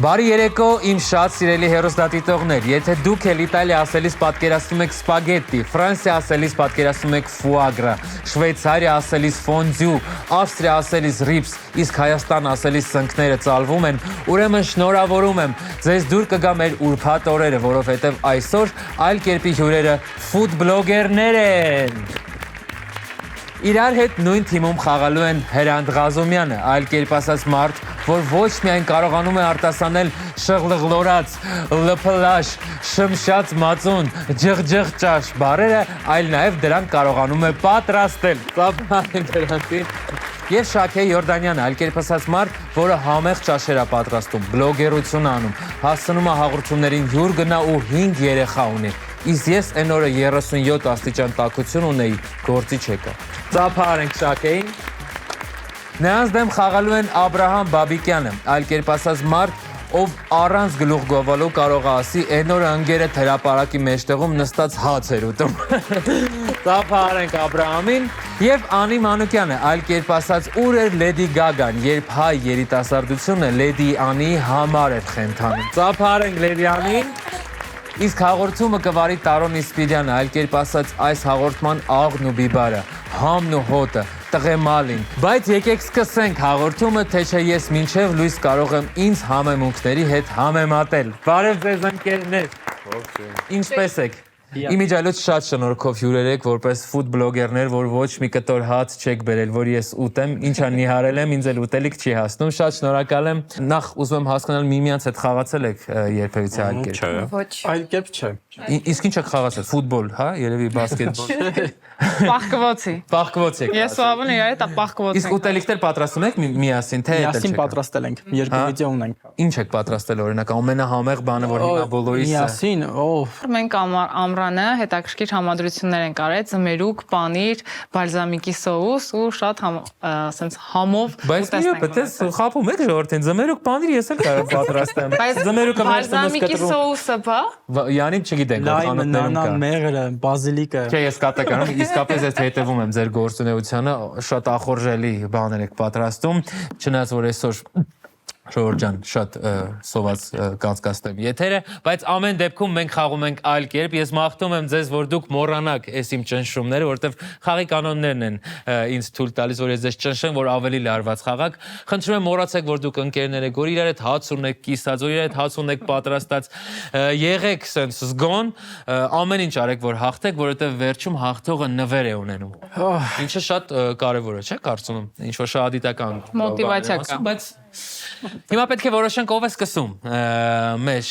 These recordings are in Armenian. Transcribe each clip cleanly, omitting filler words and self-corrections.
Բարի երեկո իմ շատ սիրելի հեռուստադիտողներ, եթե դուք էլ Իտալիա ասելիս պատկերացնում եք սպագետի, Ֆրանսիա ասելիս պատկերացնում եք ֆուագրա, Շվեյցարիա ասելիս ֆոնդյու, Ավստրիա ասելիս ռիպս, իսկ Հայաստան ասելիս սնկները ծալվում են, ուրեմն շնորհավորում եմ, ձեզ դուր կգա մեր ուրբաթ օրերը, որովհետև այսօր այլ կերպի հյուրերը ֆուդ բլոգերներ են։ Իրար հետ նույն թիմում խաղալու են Հրանտ Ղազոմյանը, այլ կերպ ասած մարդ, որ ոչ միայն կարողանում է արտասանել շղլղլորած, լփլաշ, շմշած մածուն, ջղջղ ճաշ բառերը, այլ նաև դրանք կարողանում է պատրաստել։ Եվ Շաքե Յորդանյանը, այլ կերպ ասած մարդ, որը համեղ ճաշեր է պատրաստում, բլոգերություն անում, հասցնում է հաղորդումներին հյուր գնա ու 5 երեխա ունի։ Իսկ ես այն օրը 37 աստիճան տաքություն ունեի, գործի չեկա։ Ծափարենք Շաքեին։ Նրանց դեմ խաղալու են Աբրահամ Բաբիկյանը, այլ կերպ ասած մարդ, ով առանց գլուխ գովալու կարող է ասի, այն օրը ընկերը թերապարակի մեջտեղում նստած հաց էր ուտում։ Ծափարենք Աբրահամին եւ Անի Մանուկյանը, այլ կերպ ասած, ուր էր Լեդի Գագան, երբ հայ երիտասարդությունը Լեդի Անիի համար էր խենթանում։ Ծափարենք Լեդի Անին։ Իսկ հաղորդումը կվարի Տարոն Իսպիրյանը, այլ կերպ ասած այս հաղորդման աղն ու բիբարը, համն ու հոտը, տղեմալին։ Բայց եկեք սկսենք հաղորդումը, թե չէ ես մինչև լույս կարող եմ ինձ համեմունքների հետ համեմատել։ Բարև ձեզ ընկերներ։ Ինչպե՞ս եք։ Իմիջիայլոց շատ շնորհքով հյուրեր եք, որպես ֆուդ բլոգերներ, որ ոչ մի կտոր հաց չեք բերել, որ ես ուտեմ, ինչա նիհարել եմ, ինձ էլ ուտելիք չի հասնում, շատ շնորհակալ եմ։ Նախ ուզում եմ հասկանալ միմյանց հետ խաղացել եք երբևիցե այլ կերպ։ Ոչ։ Այլ կերպ չէ։ Իսկ ինչ եք խաղացել, ֆուտբոլ, հա, երևի բասկետբոլ։ Պահկվոցի։ Պահկվոց եք։ Ես ու Ավանը իրար հետ պահկվոց ենք։ Իսկ ուտելիքներ պատրաստում եք միասին, թե Միասին պատրաստել ենք, երկու վիդեո ունենք։ Ինչ եք պատրաստել օրինակ, ամենահամեղ բանը, որ հիմա բոլորիս է։ Միասին, Մենք ամռանը հետաքրքիր համադրություններ ենք արել, ձմերուկ, պանիր, բալզամիկի սոուս ու շատ ասենց համով ուտեստ ենք։ Բայց խափում եք ժողովրդին, ձմերուկ, պանիր ես էլ կարող պատրաստեմ։ Ձմերուկը մեր տնից բալզամիկի սոուսը, բա։ Յանի չգիտենք, լայմը, նանան, մեղրը, բազիլիկը։ Չէ, ես կատականում, իսկապես ես հետևում եմ ձեր գործունեությանը, շատ ախորժելի բաներ եք պատրաստում, չնայած որ այսօր Ժողովուրդ ջան, շատ սոված կանցկացնեմ եթերը, բայց ամեն դեպքում մենք խաղում ենք այլ կերպ, ես մաղթում եմ ձեզ, որ դուք մոռանաք այս իմ ճնշումները, որովհետև խաղի կանոններն են ինձ թույլ տալիս, որ ես ձեզ ճնշեմ, որ ավելի լարված խաղաք։ Խնդրում եմ մոռացեք, որ դուք ընկերներ եք, որ իրար հետ հաց ունեք կիսած, որ իրար հետ հաց ունեք պատրաստած, եղեք սենց զգոն, ամեն ինչ արեք, որ հաղթեք, որովհետև վերջում հաղթողը նվեր է ունենում։ Ինչը շատ կարևոր է, չէ՞, կարծում եմ, ինչ որ շահադիտական մոտիվացիա կա, բայց հիմա պետք է որոշենք ով է սկսում մեր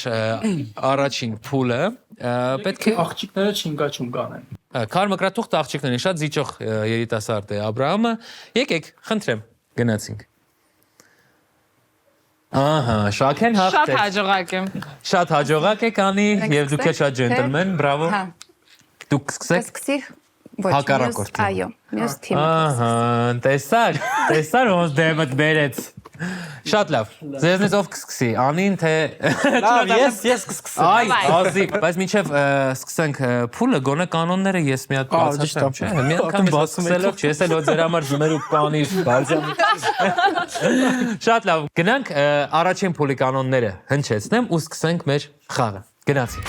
առաջին փուլը, պետք է Աղջիկները չինգաչուն կանեն։ Քարմկրատուղ աղջիկներին, շատ զիջող երիտասարդ է Աբրահամը, եկեք, խնդրեմ, գնացինք։ Ահա, Շաքեն հաղթեց։ Շատ հաջողակ եմ։ Շատ հաջողակ եք անի եւ դուք եք շատ ջենտլմեն, բրավո։ Դուք սկսեք։ Սկսի։ Հակառակորդ։ Այո, մյուս թիմը։ Ահա, տեսար ոնց դեմդ բերեց։ Շատ լավ։ Ձեզնից ով կսկսի, Անին թե Լավ, ես կսկսեմ։ Այ, ազի, բայց մինչև սկսենք փուլը, գոնե կանոնները ես մի հատ բացատրեմ, չէ՞։ Մի անգամ բացումելով, չէ՞, ես էլ որ ձեր համար ձմերուկ պանիր, բալզամիկ։ Շատ լավ։ Գնանք առաջին փուլի կանոնները հնչեցնեմ ու սկսենք մեր խաղը։ Գնացինք։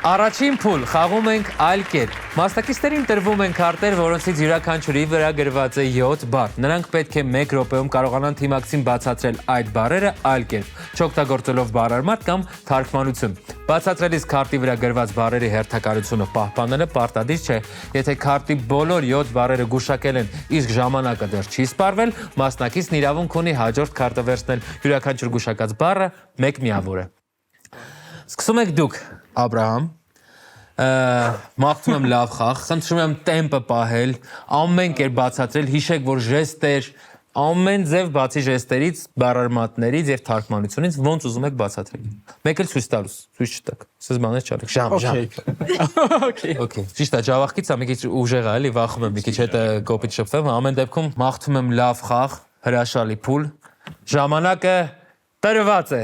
Առաջին փուլ խաղում ենք այլ կերպ։ Մասնակիցներին տրվում են քարտեր, որոնցից յուրաքանչյուրի վրա գրված է 7 բառ։ Նրանք պետք է 1 րոպեում կարողանան թիմակցին բացատրել այդ բառերը այլ կերպ, չօգտագործելով բառարմատ կամ թարգմանություն։ Բացատրելիս քարտի վրա գրված բառերի հերթականությունը պահպանելը պարտադիր չէ։ Եթե քարտի բոլոր 7 բառերը գուշակել են, իսկ ժամանակը դեռ չի սպառվել, մասնակիցն իրավունք ունի հաջորդ քարտը վերցնել։ Յուրաքանչյուր գուշակած բառը 1 միավոր է։ Սկսում եք դուք, Աբրահամ, մաղթում եմ լավ խաղ, խնդրում եմ տեմպը պահել, ամեն կերպ բացատրել, հիշեք, որ ժեստեր, ամեն ձև բացի ժեստերից, բառարմատներից եւ թարգմանությունից ոնց ուզում եք բացատրել։ Մեկ էլ ցույց տալուս, ցույց չտաք։ Սենց բաներ չարեք, ժամ։ Okay, ճիշտ է, ջավախքից է մի քիչ ուժեղ է, էլի վախում եմ մի քիչ հետը կոպիտ շփվեմ, ամեն դեպքում մաղթում եմ լավ խաղ, հրաշալի փուլ։ Ժամանակը տրված է։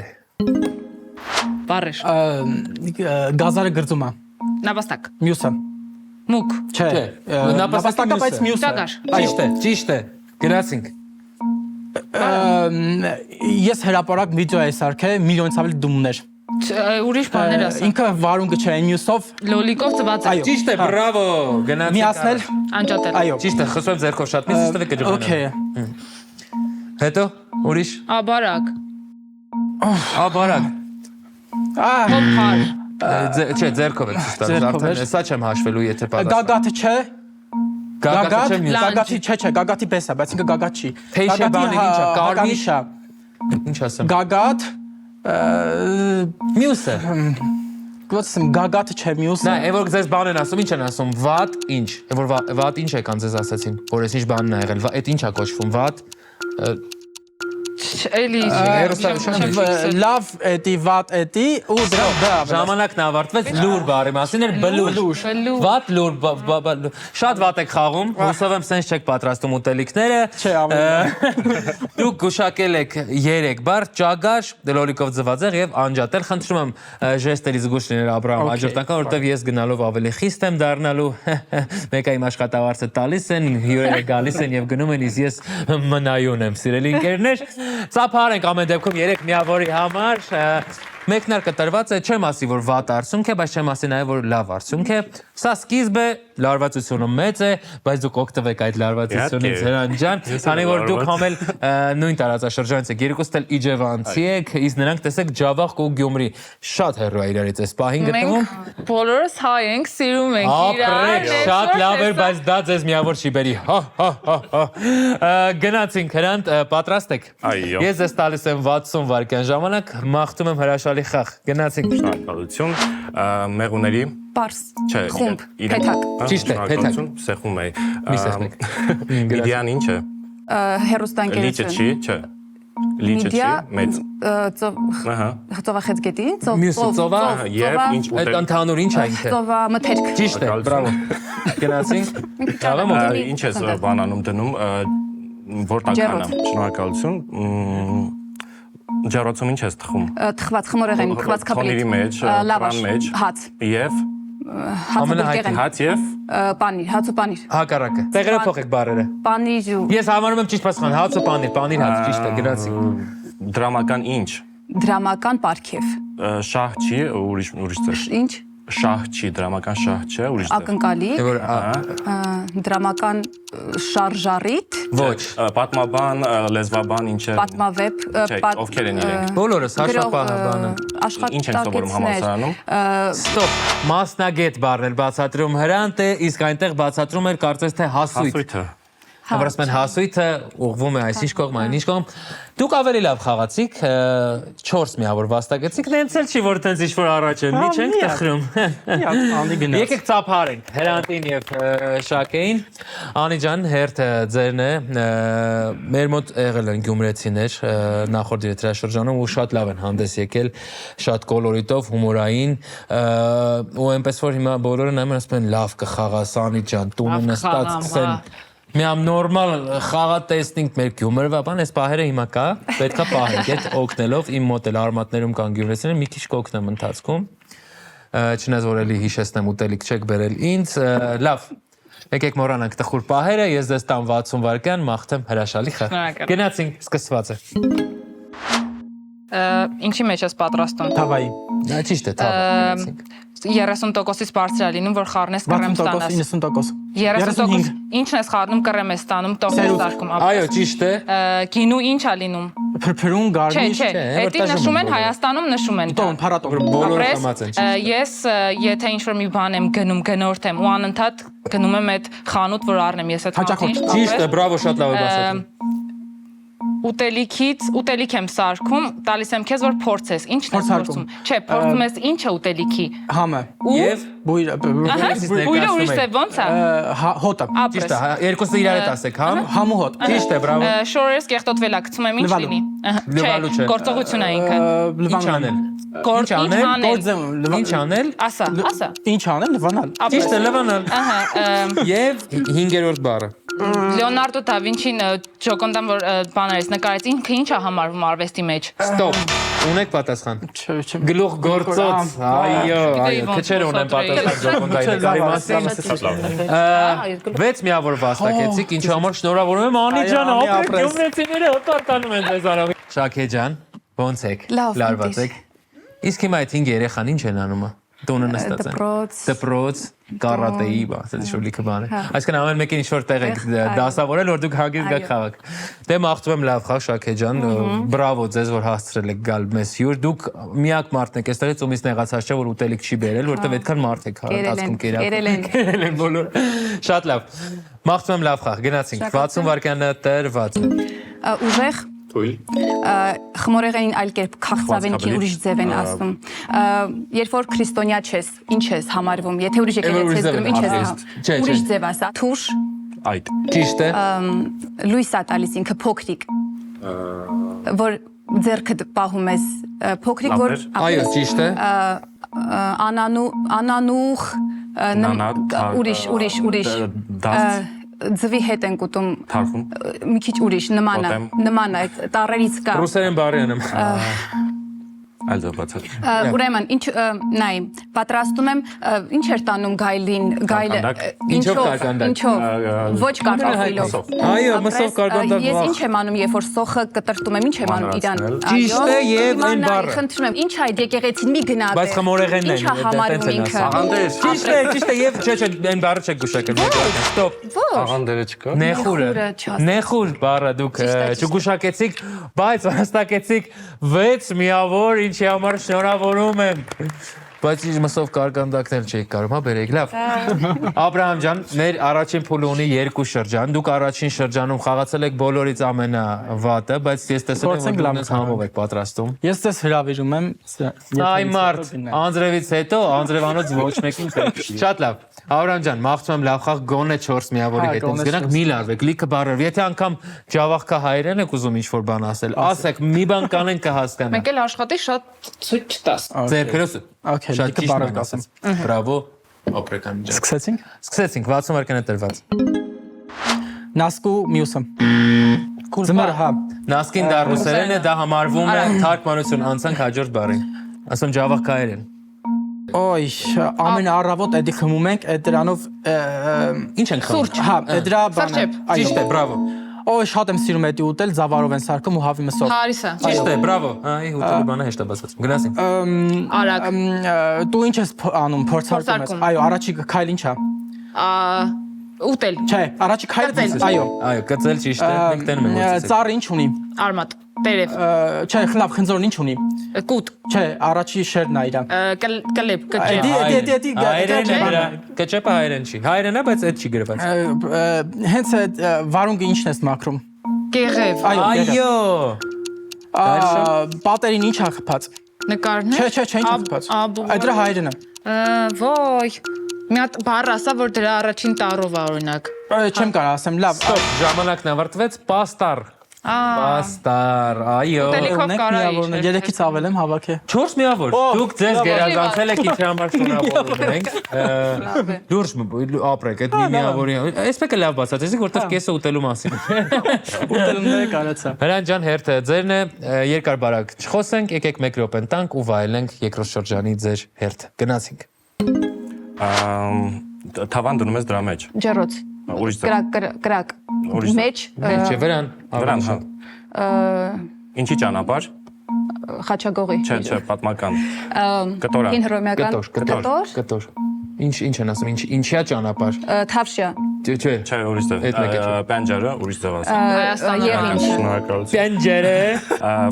Բարեշ։ Գազարը գրծում է։ Նապաստակ։ Մյուսը։ Մուկ։ Չէ։ Նապաստակը բայց մյուսը։ Ճագար։ Ճիշտ է։ Գնացինք։ Ես հրապարակ վիդեո էի սարքել միլիոնից ավելի դումներ։ Ուրիշ բաներ ասա։ Ինքը վարուն կչեր մյուսով Լոլիկով ծված է։ Ճիշտ է, բրավո, գնացինք։ միացնել։ Անջատել։ Այո։ Ճիշտ է, խսում եմ ձեռքով շատ մեծ ստվեք կջողանա։ Okay։ Հետո ուրիշ։ Աբարակ։ Աբարակ։ Փոփար։ Չէ, ձեռքով եք ցույց տալիս, արդեն հեսա չեմ հաշվելու, եթե պատասխան։ Գագաթը չէ։ Գագաթը չեմ մյուս։ Գագաթի չէ, գագաթի պես է, բայց ինքը գագաթ չի։ Թեյշե բանին ինչա, կարմիր։ Ինչ ասեմ։ Գագաթ Մյուսը։ Գուցեմ գագաթը չէ մյուսը։ Նա, որ ձեզ բան են ասում, ինչ են ասում, վատ, ինչ։ Որ վատ ինչ եկան ձեզ ասացին, որ ես ինչ բանն ա եղել, այդ ինչ ա կոչվում, վատ։ Էլի Լավ էդի վատ էդի ու դրա Ժամանակն ավարտվեց լուր բարի մասին էր բլուր։ Վատ լուր, շատ վատ եք խաղում, հուսով եմ սենց չեք պատրաստում ուտելիքները։ Չէ, ավելի։ Դուք գուշակել եք 3 բառ, ճագար, լոլիկով ձվածեղ եւ անջատել։ Խնդրում եմ ժեստերի զգուշ լինել Աբրահամ հաջորդական, որովհետեւ ես գնալով ավելի խիստ եմ դառնալու։ Մեկը իմ աշխատավարձը տալիս են, հյուրերը գալիս են եւ գնում են, իսկ ես մնայուն եմ, սիրելի ընկերներ։ Ծափար ենք ամեն դեպքում 3 միավորի համար։ Մեկնարկը տրված է, չեմ ասի, որ վատ արդյունք է, բայց չեմ ասի նաև, որ լավ արդյունք է։ Սա սկիզբ է, լարվածությունը մեծ է, բայց դուք օգտվեք այդ լարվածությունից Հրանտ ջան, քանի որ դուք համել նույն տարածաշրջանից եք, երկուստ էլ Իջևանցի եք, իսկ նրանք տեսեք Ջավախ ու Գյումրի շատ հեռու է իրարից այս պահին գտնվում։ Մենք բոլորս հայ ենք, սիրում ենք Ապրեք, շատ լավ էր, բայց դա ձեզ միավոր չի բերի։ Գնացինք Հրանտ, պատրաստ եք։ Այո։ Ես ձեզ տալիս եմ 60 վայրկյան ժամանակ, մաղթում եմ հրաշալի խաղ։ Գնացինք։ Շնորհակալություն, մեղուների Պարս։ չէ, Խումբ, փեթակ։ Ճիշտ է, փեթակ։ Սեղում է։ Մի սեղմեք։ Միդիան ինչ է։ Հերոստանգերություն։ Լիճը չի, չէ։ Լիճը չի, մեծ։ Ահա։ Ծովախեց գետին, Մյուսը ծովա, Եվ ինչ այդ ընդհանուր ինչ է ինքը։ ծովա մթերք։ Ճիշտ է, բրավո։ Գնացինք։ Լավ եմ օգնել։ ինչ ես բանանում դնում, որ տականը։ Շնորհակալություն։ Ջարոցում ինչ ես թխում։ Թխված խմորեղեն, թխված կապլիտ։ Խմորի մեջ, լավաշ, մեջ։ հաց։ Եվ Հացը հաց եւ պանիր, հաց ու պանիր։ Հակառակը։ Տեղերը փոխեք բառերը։ Պանիր ու Ես համարում եմ ճիշտ պատասխան, հաց ու պանիր, հաց, ճիշտ է, գնացինք։ դրամական ինչ։ դրամական պարքև։ Շահ չի, ուրիշ ծեր։ Ինչ։ Շահ չի, դրամական շահ չէ, ուրիշ ծեր։ Ակնկալի, Որ դրամական շարժարիտ, ոչ, Պատմաբան, լեզվաբան ինչ է։ պատմավեպ, Ովքեր են իրենք։ բոլորս հաշվապահաբանը։ Ինչ են սովորում համալսարանում։ Ստոպ, մասնագետ բառն էլ բացատրում Հրանտ է, իսկ այնտեղ բացատրում էր կարծես թե հասույթ։ Հասույթը։ Որպես մեն հասույթը ուղղվում է այսինչ կողմ, այնինչ կողմ։ Դուք ավելի լավ խաղացիք, 4 միավոր վաստակեցիք, նենց էլ չի, որ տենց ինչ-որ առաջ են, մի չենք տխրում։ Եկեք ծափարենք Հրանտին և Շակեին։ Անի ջան, հերթը ձերն է, մեր մոտ եղել են գյումրեցիներ նախորդ եթերաշրջանում ու շատ լավ են հանդես եկել, շատ կոլորիտով, հումորային, ու այնպես որ հիմա բոլորը նայում են ասում են լավ կխաղաս Անի ջան, տունը նստած սկսեն Միամ նորմալ խաղատեսնինք մեր գյումրվա բան, այս պահերը հիմա կա, պետքա պահենք, այդ օգնելով իմ մոտ էլ արմատներում կան գյումրեցիներ, մի քիչ կօգնեմ ընթացքում, չնայած որ էլի հիշեցնեմ ուտելիք չեք բերել ինձ, լավ, եկեք մոռանանք տխուր պահերը, ես ձեզ տամ 60 վայրկյան, մաղթեմ հրաշալի խաղ, գնացինք, սկսված է։ Ինչի մեջ ես պատրաստում։ Թավայի։ Ճիշտ է, թավա։ 30%-ից բարձր է լինում, որ խառնես կռեմ ստանաս։ 90%։ 30%։ Ինչն ես խառնում կռեմ ես ստանում, տող ես սարքում։ Այո, ճիշտ է։ Գինու ինչ է լինում։ Փրփրուն, Չէ, գարնիշ։ չէ, դա նշում են Հայաստանում նշում են։ Տոն, փառատոն։ Բոլորը համաձայն, ճիշտ է։ Ես եթե ինչ-որ մի բան եմ գնում, գնորդ եմ ու անընդհատ գնում եմ այդ խանութ, որ առնեմ ես այդ խանութին։ Ճիշտ է, բրավո, շատ լավ է բացատրում։ Ուտելիք եմ սարքում, տալիս եմ քեզ որ փորձես։ Ինչն ես փորձում։ Չէ, փորձում ես ինչը ուտելիքի։ Համը։ Եվ Բույրը։ Բույրը ուրիշ է ոնց է։ Հոտը։ ճիշտ է, երկուսը իրար հետ ասեք, համ։ Համ ու հոտ։ Ճիշտ է, բրավո։ Շորերս կեղտոտվել է, գցում եմ ինչ լինի։ Լվալու չէ։ Գործողություն է ինքը։ Ինչ անել։ Ինչ անել։ Ասա։ Ինչ անել, լվանալ։ Ճիշտ է, լվանալ։ Ահա, Եվ 5-րդ բառը։ Լեոնարդո դա Վինչին Ջոկոնդան որ բաներից նկարեց ինքը ի՞նչ է համարվում արվեստի մեջ։ Ստոպ։ Ունեք պատասխան։ Չեմ։ Գլուխ գործոց։ Այո, քչեր ունեն պատասխան Ջոկոնդայի նկարի մասին։ 6 միավոր վաստակեցիք, ինչի համար շնորհավորում եմ Անի ջան, ապրեք գյումրեցիները հոտարտանում են ձեզ արավ։ Շաքե ջան, ո՞նց եք։ Լարված եք։ Իսկ հիմա այդ 5 երեխան ինչ են անում։ Տոնը նստած են։ Դպրոց, կարատեի, ասես շո լիքը բան է։ Այսինքն ամեն մեկին ինչ-որ տեղ եք դասավորել, որ դուք հագից գաք խաղաք։ Դե մաղթում եմ լավ խաղ Շաքե ջան, բրավո ձեզ, որ հասցրել եք գալ մեզ հյուր։ Դուք միակ մարդն եք, այստեղից ումից նեղացած չէ, որ ուտելիք չի բերել, որտեվ այդքան մարդ եք հասկում կերակրել։ Կերել են բոլոր։ Շատ լավ։ Մաղթում եմ լավ խաղ, գնացինք։ 60 վայրկյանը տրված։ Ուժեղ խմորեղենին այլ կերպ քաղցավենքին ուրիշ ձև են ասում։ Երբ որ քրիստոնյա չես, ինչ ես համարվում, եթե ուրիշ եկեղեցի ես գրում, ինչ ես ուրիշ ձև ասա։ Թուշ, Այդ։ Ճիշտ է։ լույս է տալիս ինքը փոքրիկ, որ ձեռքդ պահում ես փոքրիկ, որ Այո, ճիշտ է։ անանուխ, ուրիշ Դաստ։ ձվի հետ են կուտում Թարխում։ մի քիչ ուրիշ նման է այդ տառերից կա Ռուսերեն բարի անեմ։ Այլ զոբացած։ ուրեմն ինչ նայ պատրաստում եմ ինչ էր տանում գայլին Ինչով կարկանդակ։ ինչով ոչ կարտոֆիլով Այո, մսով կարկանդակ։ ես ինչ եմ անում երբ որ սոխը կտրտում եմ ինչ եմ անում իրան Ճիշտ է եւ այն բառը։ խնդրում եմ ինչ է այդ եկեղեցին մի գնաց Բայց խմորեղենն է։ ինչ է համարվում ինքը Ճիշտ է եւ չէ, այն բառը չեք գուշակել։ Ստոպ։ Աղանդերը չկա։ Նեխուր բառը դուք չգուշակեցիք, բայց հստակեցիք 6 միավոր ինչի համար շնորհավորում եմ։ Բայց իր մսով կարկանդակներ չէիք կարող, հա բերեք, լավ։ Աբրահամ ջան, մեր առաջին փուլը ունի 2 շրջան։ Դուք առաջին շրջանում խաղացել եք բոլորից ամենավատը, բայց ես տեսել եմ, որ դուք համով եք պատրաստում։ Ես դες հրավիրում եմ։ Այ մարդ, անձրևից հետո անձրևանոց ոչ մեկին պետք։ Շատ լավ։ Աբրահամ ջան, մաղթում եմ լավ խաղ գոնե 4 միավորի հետ ինձ գնանք, մի լարվեք, լիքը բառեր։ Եթե անգամ ջավախքա հայերեն եք ուզում ինչ-որ բան ասել, ասեք, մի բան կանենք կհասկանա։ Մեկ էլ աշխատի շատ ցույց չտաս։ Ձերքերս։ Okay, Շատ լիքը ճիշտ բառեր ասած։ Բրավո, ապրեկան ջան։ Սկսեցինք։ Սկսեցինք 60 վայրկյան է տրված։ Նասկու մյուսը։ Ձմեռ, հա։ Նասկին դա ռուսերեն է, դա համարվում է թարգմանություն, անցանք հաջորդ բառին։ Ասում ջավախքայերեն։ Ոյ, ամեն առավոտ էդի խմում ենք, այդ դրանով Ինչ ենք խմում։ հա, դրա բանը։ Ճիշտ է, բրավո։ Ոյ, շատ եմ սիրում էդի ուտել, զավարով են սարքում ու հավի մսով։ Հարիսը։ Ճիշտ է, բրավո։ Այ ուտելու բանը հեշտ է բացած։ Գնացինք։ Արագ։ Դու ինչ ես անում, փորձարկում ես։ Այո, առաջի քայլ ինչ է։ Ուտել։ Չէ, առաջի քայլը այո։ Այո, կծել ճիշտ է, մենք տենում ենք գործից։ Ծառը ինչ ունի։ Արմատ։ Տերև։ Չէ, խլավ խնձորն ինչ ունի։ Կուտ։ Չէ, առաջի շերն է իրան։ Կլեբ, կճեպ։ Կճեպը հայերեն չի։ Հայերեն է, բայց այդ չի գրված։ Հենց այդ վարունգը ինչն ես մաքրում։ Կեղև։ Այո։ Պատերին ինչ է խփած։ Նկարներ։ Չէ, ինչ է խփած։ Այդ դրա հայերեն է։ Ոյ։ Մի հատ բառ ասա, որ դրա առաջին տառով է օրինակ։ Չեմ կարող ասեմ, լավ։ Ստոպ, ժամանակն ավարտվեց, պաստար։ Պաստար, այո։ Ուտելիքով կարա միավորն է, 3-ից ավել եմ հավաքը։ 4 միավոր։ Դուք ձեզ գերազանցել եք ինչի համար շնորհավորում ենք։ Դուրս ապրեք այդ մի միավորի։ Այսպես է լավ բացատրեցիք, որտեղ կեսը ուտելու մասին։ Ուտելումները կարացա։ Հրանտ ջան, հերթը ձերն է, երկար բարակ չխոսենք, եկեք 1 րոպեն տանք ու վայելենք երկրորդ շրջանի ձեր հերթ։ Գնացինք։ Թավան դնում ես դրա մեջ։ ջեռոց Ուրիշ ձև։ կրակ մեջ Չէ, վրան։ Վրան, հա։ Ինչի ճանապարհ։ խաչագողի Չէ, պատմական։ Կտորա։ հին հռոմեական Կտոր։ Ինչ են ասում, ինչիա ճանապարհ։ թավշյա Չէ։ Չէ, ուրիշ ձև։ Այդ մեկը չէ։ Պենջերը, ուրիշ ձև ասեմ։ Հայաստանը։ եղինջ Շնորհակալություն։ Պենջերը։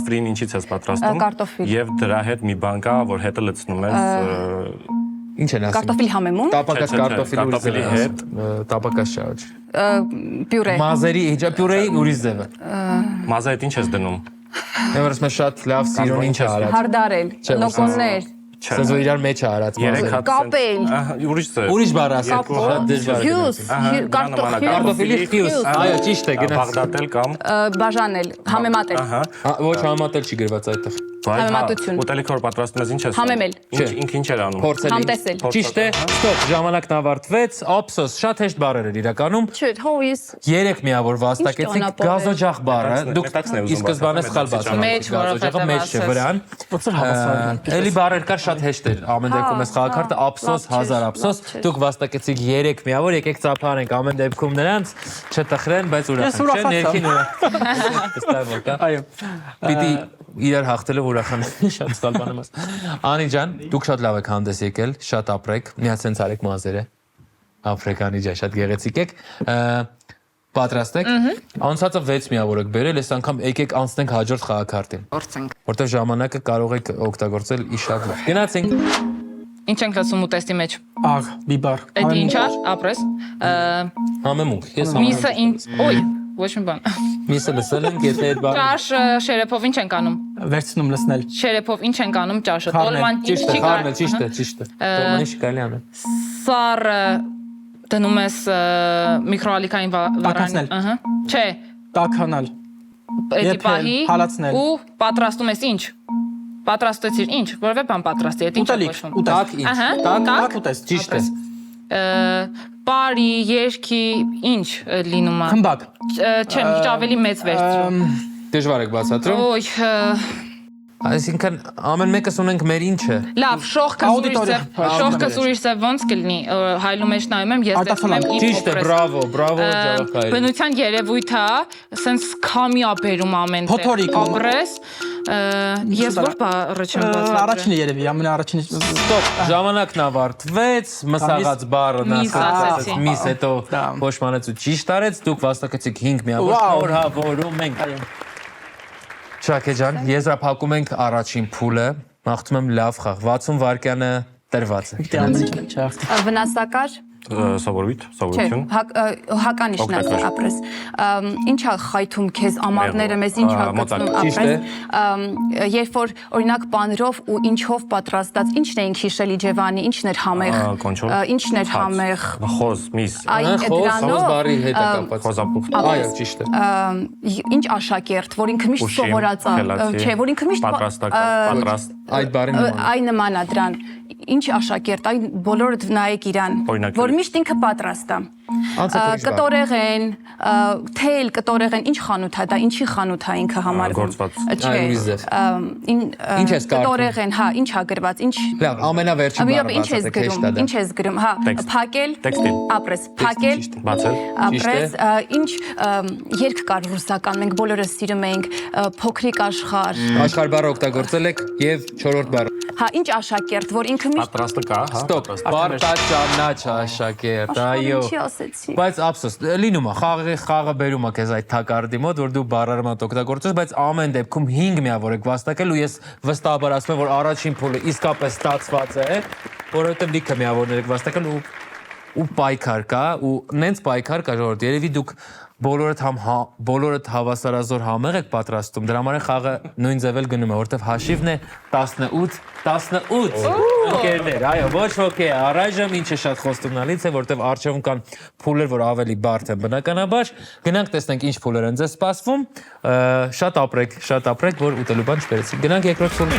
Ֆրին ինչից ես պատրաստում։ Կարտոֆիլ։ Եւ դրա հետ մի բան կա, որ հետը լցնում ես Ինչ են ասում։ կարտոֆիլ համեմուն Տապակած կարտոֆիլի հետ տապակած շաուջ։ պյուրե Մազերի, պյուրեի ուրիշ ձևը։ մազա հետ ինչ ես դնում։ Եվրս մեզ շատ լավ սիրուն ինչ է արած։ հարդարել լոկոններ Սենց որ իրար մեջ է արած։ 3 հատ կապել ուրիշ ձև։ Ուրիշ բառ ասա, շատ դժվար է։ հյուս Կարտոֆիլի հյուս, այո, ճիշտ է, գնաց։ Բաղդատել կամ բաժանել համեմատել ահա Ոչ համատել չի գրված այդտեղ։ Համեմատություն։ Ուտելիք որ պատրաստում ես ինչ ես։ Համեմել։ Ինքը ինչ էր անում։ Փորձել։ Համտեսել։ Ճիշտ է։ Ստոպ, ժամանակն ավարտվեց։ Ափսոս, շատ հեշտ բառեր էր իրականում։ Չէ, հո ես 3 միավոր վաստակեցիք գազոջախ բառը։ Դուք ի սկզբանե սխալ բացատրում Մեջ, եք գազոջախը մեջ չէ վրան։ Ոնց որ հավասարում։ Էլի բառեր կար շատ հեշտ էր։ Ամեն դեպքում էս խաղակարտը ափսոս, հազար ափսոս։ Դուք վաստակեցիք 3 միավոր, եկեք ծափարենք ամեն դեպքում նրանց չտխրեն, բայց ուրախ են, չէ՞, ներքին ուրախ։ Այո։ Պիտի իրար հաղթելով ուրախանալ շատ ստալ բան եմ ասում։ Անի ջան, դուք շատ լավ եք հանդես եկել, շատ ապրեք, միացեն ցարեք մազերը։ Աֆրիկանի ջան, շատ գեղեցիկ եք։ Պատրաստ եք։ Անցածը 6 միավոր եք բերել, այս անգամ եկեք անցնենք հաջորդ խաղակարտին, Գործենք։ որտեղ ժամանակը կարող եք օգտագործել իշակով։ Գնացինք։ Ինչ ենք լսում ուտեստի մեջ։ Աղ, բիբար։ Այդ ինչ է, ապրես։ Համեմունք։ Ես Միսը ինչ, օй, ոչ մի բան։ միսը լսել ենք, եթե այդ բանը Ճաշ շերեփով ինչ ենք անում։ Վերցնում լսնել։ Շերեփով ինչ ենք անում ճաշը։ Խառնել, Տոլման ինչ ճիշտ է, չի խառնել, կարող։ ճիշտ է։ Դոմանի շկալի անը։ Սառը դնում ես միկրոալիկային Տաքացնել։ ահա։ Չէ, Տաքանալ։ էդի Եփել, պահի հալացնել։ ու պատրաստում ես ինչ։ Պատրաստեցիր ինչ, որևէ բան պատրաստի, այդ ինչ է Ուտելիք, կոչվում։ ուտեստ։ Տակ ինչ։ Ահա, Տակ Տակ ուտեստ։ ճիշտ է։ Բարի, երկի, ինչ լինում է։ Խմբակ։ Չէ, մի քիչ ավելի մեծ վերցրու։ Դժվար եք բացատրում։ Ոյ, Այսինքն ամեն մեկս ունենք մեր ինչը։ լավ, շողքը Աուդիտորիա, ուրիշ ձև ոնց կլինի, հայլու մեջ նայում եմ, ես տեսնում եմ իր Ճիշտ է, բրավո, բրավո ջավախայր։ բնության երևույթ է, սենց քամի է բերում ամեն տեղ։ Փոթորիկ։ Ապրես, ես որ բառը չեմ բացատրել։ Առաջինը երևի, ամենաառաջինը։ Ստոպ, ժամանակն ավարտվեց, մսաղած բառը Միս ասեցի։ միս հետո փոշմանեց ու ճիշտ արեց, դուք վաստակեցիք 5 միավոր, շնորհավորում ենք։ Շակե ջան, եզրափակում ենք առաջին փուլը, մաղթում եմ լավ խաղ, 60 վայրկյանը տրված է։ վնասակար Սովորություն։ հականիշն է ապրես։ Ինչա խայթում քեզ ամառները մեզ ինչա գցում ապրես։ Երբ որ օրինակ բանրով ու ինչով պատրաստած, ինչն էինք հիշել Իջևանի, ինչն էր համեղ, ինչն էր համեղ։ Խոզ, միս։ Խոս բարի հետ է կապված։ Խոզապուխտ։ Այո, ճիշտ է։ Ինչ աշակերտ, որ ինքը միշտ սովորած է, չէ, որ ինքը միշտ պատրաստ։ Այդ բարի նման։ Այն նման է դրան։ Ինչ աշակերտ, այն բոլորդ նայեք իրան, որ միշտ ինքը պատրաստ է։ Կտորեղեն, թեյլ, կտորեղեն, ինչ խանութ է դա, ինչի խանութ է ինքը համարվում։ Ինչ ես կարդում։ Կտորեղեն, հա, ինչ է գրված, ինչ։ Լավ, ամենավերջին բառը Ինչ ես գրում, ինչ ես գրում, հա, փակել, ապրես, փակել, Բացել։ ապրես, ինչ երգ կար ռուսական, մենք բոլորս սիրում էինք, փոքրիկ աշխարհ։ Աշխարհ բառը օգտագործել եք եւ 4-րդ բառը։ Հա, ինչ աշակերտ, որ ինքը միշտ Պատրաստը կա, հա։ Ստոպ, բարտա ճանաչ աշակերտ, այո։ Ինչի ասեցի։ Բայց ափսոս, լինում է, խաղը բերում է քեզ այդ թակարդի մոտ, որ դու բառարման օգտագործես, բայց ամեն դեպքում 5 միավոր եք վաստակել ու ես վստահաբար ասում եմ, որ առաջին փուլը իսկապես ստացված է, որովհետև լիքը միավորներ եք վաստակել ու պայքար կա, ու նենց պայքար կա, ժողովուրդ, երևի դուք բոլորդ հավասարազոր համեղ եք պատրաստում, դրա համար է խաղը նույն ձևել գնում է, որովհետև հաշիվն է 18 ընկերներ, այո, ոչ ոքի է, առայժմ ինչը շատ խոստումնալից է, որովհետև առջևում կան փուլեր, որ ավելի բարդ են բնականաբար, գնանք տեսնենք ինչ փուլեր են ձեզ սպասվում, շատ ապրեք, որ ուտելու բան չբերեցիք, գնանք երկրորդ փուլ։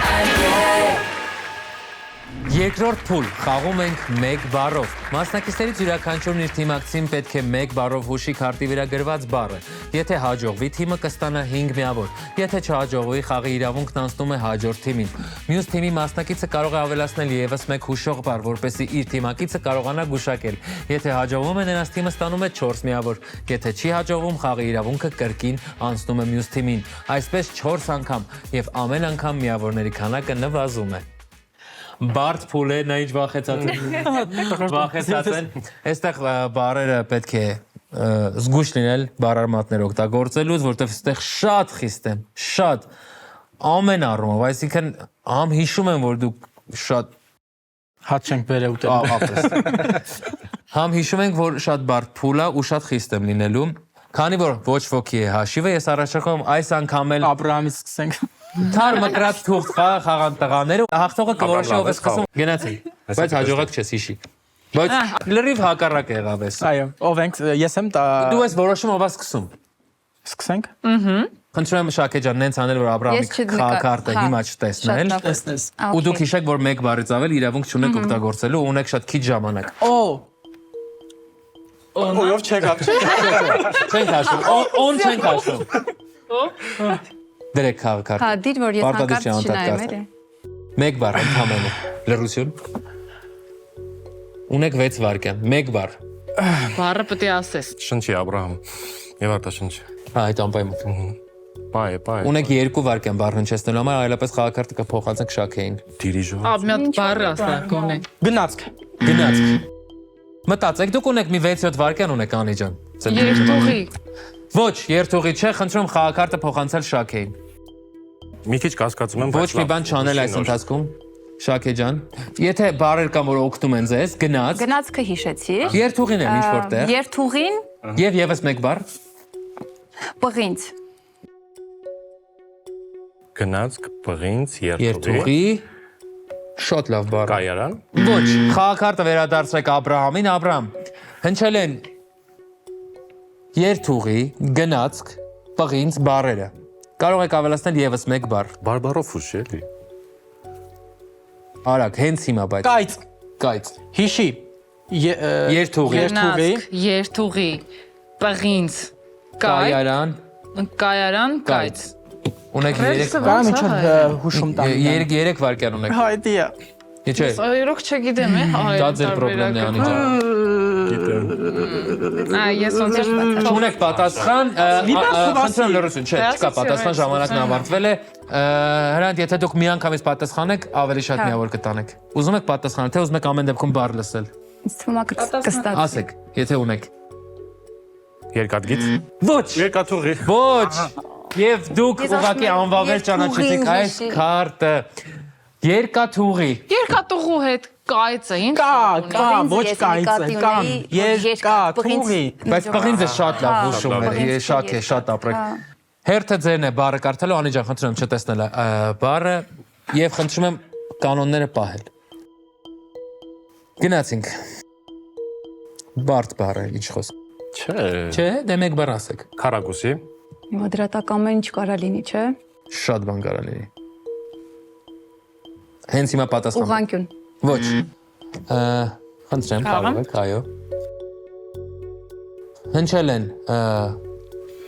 Երկրորդ փուլ, խաղում ենք 1 բառով։ Մասնակիցներից յուրաքանչյուրն իր թիմակցին պետք է 1 բառով հուշի քարտի վրա գրված բառը։ Եթե հաջողվի, թիմը կստանա 5 միավոր։ Եթե չհաջողվի, խաղի իրավունքն անցնում է հաջորդ թիմին։ Մյուս թիմի մասնակիցը կարող է ավելացնել ևս 1 հուշող բառ, որպեսզի իր թիմակիցը կարողանա գուշակել։ Եթե հաջողվում է, նրանց թիմը ստանում է 4 միավոր։ Եթե չի հաջողվում, խաղի իրավունքը կրկին անցնում է մյուս թիմին։ Այսպես 4 անգամ եւ ամեն անգամ միավորների քանակը նվազում է։ Բարդ փուլ է, նա ինչ վախեցած են։ Այստեղ բառերը պետք է զգույշ լինել բառարմատներ օգտագործելուց, որտեղ այստեղ շատ խիստ եմ, շատ ամեն առումով, այսինքն համ հիշում եմ, որ դուք շատ Հաց չենք բերել ուտել։ համ հիշում ենք, որ շատ բարդ փուլ է ու շատ խիստ եմ լինելու, քանի որ ոչ ոքի է հաշիվը, ես առաջարկում եմ այս անգամ էլ Աբրահամից սկսենք։ Թար մկրած թուղթ խաղան տղաները, հաղթողը կորոշի ով է սկսում։ Գնացինք, բայց հաջողակ չես հիշի։ Բայց լրիվ հակառակ եղավ էս։ Այո, ով ենք, ես եմ Դու ես որոշում ով է սկսում։ Սկսենք։ Խնդրում եմ Շաքե ջան, նենց անել որ Աբրահամի քաղաքարտը հիմա չտեսնել։ Տեսնես։ Ու դուք հիշեք, որ մեկ բառից ավել իրավունք չունեք օգտագործելու, ունեք շատ քիչ ժամանակ։ Ով չեք ապչի։ Չենք հաշվում, on չենք հաշվում։ Դրեք քաղաքարտը։ Հա, դիր որ ես Պարտադիր հանկարծ չի չնայեմ անտարտ էլի։ Մեկ բառ ընդհանրապես։ Լռություն։ Ունեք 6 վայրկյան, մեկ բառ։ Բառը պետք է ասես։ Շնչի Աբրահամ։ Եվ արտաշնչ։ Հա, այդ անպայման։ Բայ։ Ունեք 2 վայրկյան բառ հնչեցնելու համար, այլապես քաղաքարտը կփոխանցենք Շաքեին։ Դիրիժո։ Ա, մի հատ բառ ասա, գոնե։ Գնացք։ Գնացք։ Մտածեք, դուք ունեք մի 6-7 վայրկյան ունեք Անի ջան։ Երթուղի։ Ոչ, երթուղի չէ, խնդրում քաղաքարտը փոխանցել Շաքեին։ Մի քիչ կասկածում եմ, Ոչ մի բան չանել այս ընթացքում։ Շաքե ջան, եթե բառեր կան, որ օգնում են ձեզ, գնաց։ Գնացքը հիշեցիր։ Երթուղին է ինչ որտեղ։ Երթուղին Եվ եւս մեկ բառ։ պղինձ։ Գնացք, բղինց, երթուղի։ Երթուղի։ Շատ լավ բառ։ Կայարան։ Ոչ, քաղաքարտը վերադարձրեք Աբրահամին, Աբրահամ։ Հնչել են երթուղի, գնացք, պղինձ բառերը։ Կարող եք ավելացնել եւս մեկ բառ։ Բարբարով ուշ էլի։ Արագ, հենց հիմա բայց։ Կայծ։ Կայծ։ Հիշի։ Երթուղի, Երթուղի, պղինձ, կայարան, կայարան, կայծ։ ունեք 3 Կարամ ինչ հուշում տամ։ 3 վայրկյան ունեք։ Հայտի է։ Չէ, Այրոք չգիտեմ, հայ։ դա ձեր խնդիրն է Անի ջան։ Ես ոնց էր Չունեք պատասխան, խնդրեմ լրություն, չէ, չկա պատասխան, ժամանակն ավարտվել է։ Հրանտ, եթե դուք միանգամից պատասխանեք, ավելի շատ միավոր կտանեք։ Ուզում եք պատասխանել, թե ուզում եք ամեն դեպքում բառ լսել։ Ինձ թվում է կստացվի։ Ասեք, եթե ունեք։ Երկաթգիծ։ Ոչ, Երկաթուղի։ ոչ։ Եվ դուք ուղղակի անվավեր ճանաչեցիք այս քարտը։ Երկաթուղի։ Երկաթուղու հետ կայծը ինչ։ Կա, ոչ կայծը, կամ երկաթուղի։ Բայց պղինձը շատ լավ հուշում է, Շաքե, շատ ապրեք։ Հերթը ձերն է բառը կարդալու, Անի ջան, խնդրում եմ չտեսնել բառը եւ խնդրում եմ կանոնները պահել։ Գնացինք։ Բարդ բառը, ինչ խոսք։ Չէ, դե մեկ բառ ասեք։ Քարակուսի։ Հիմա դրատակամը ինչ կարա լինի, չէ։ Շատ բան կարա լինի։ Հենց հիմա պատասխան։ Ուղղանկյուն։ Ոչ։ Խնդրեմ, կարող եք, այո։ Հնչել են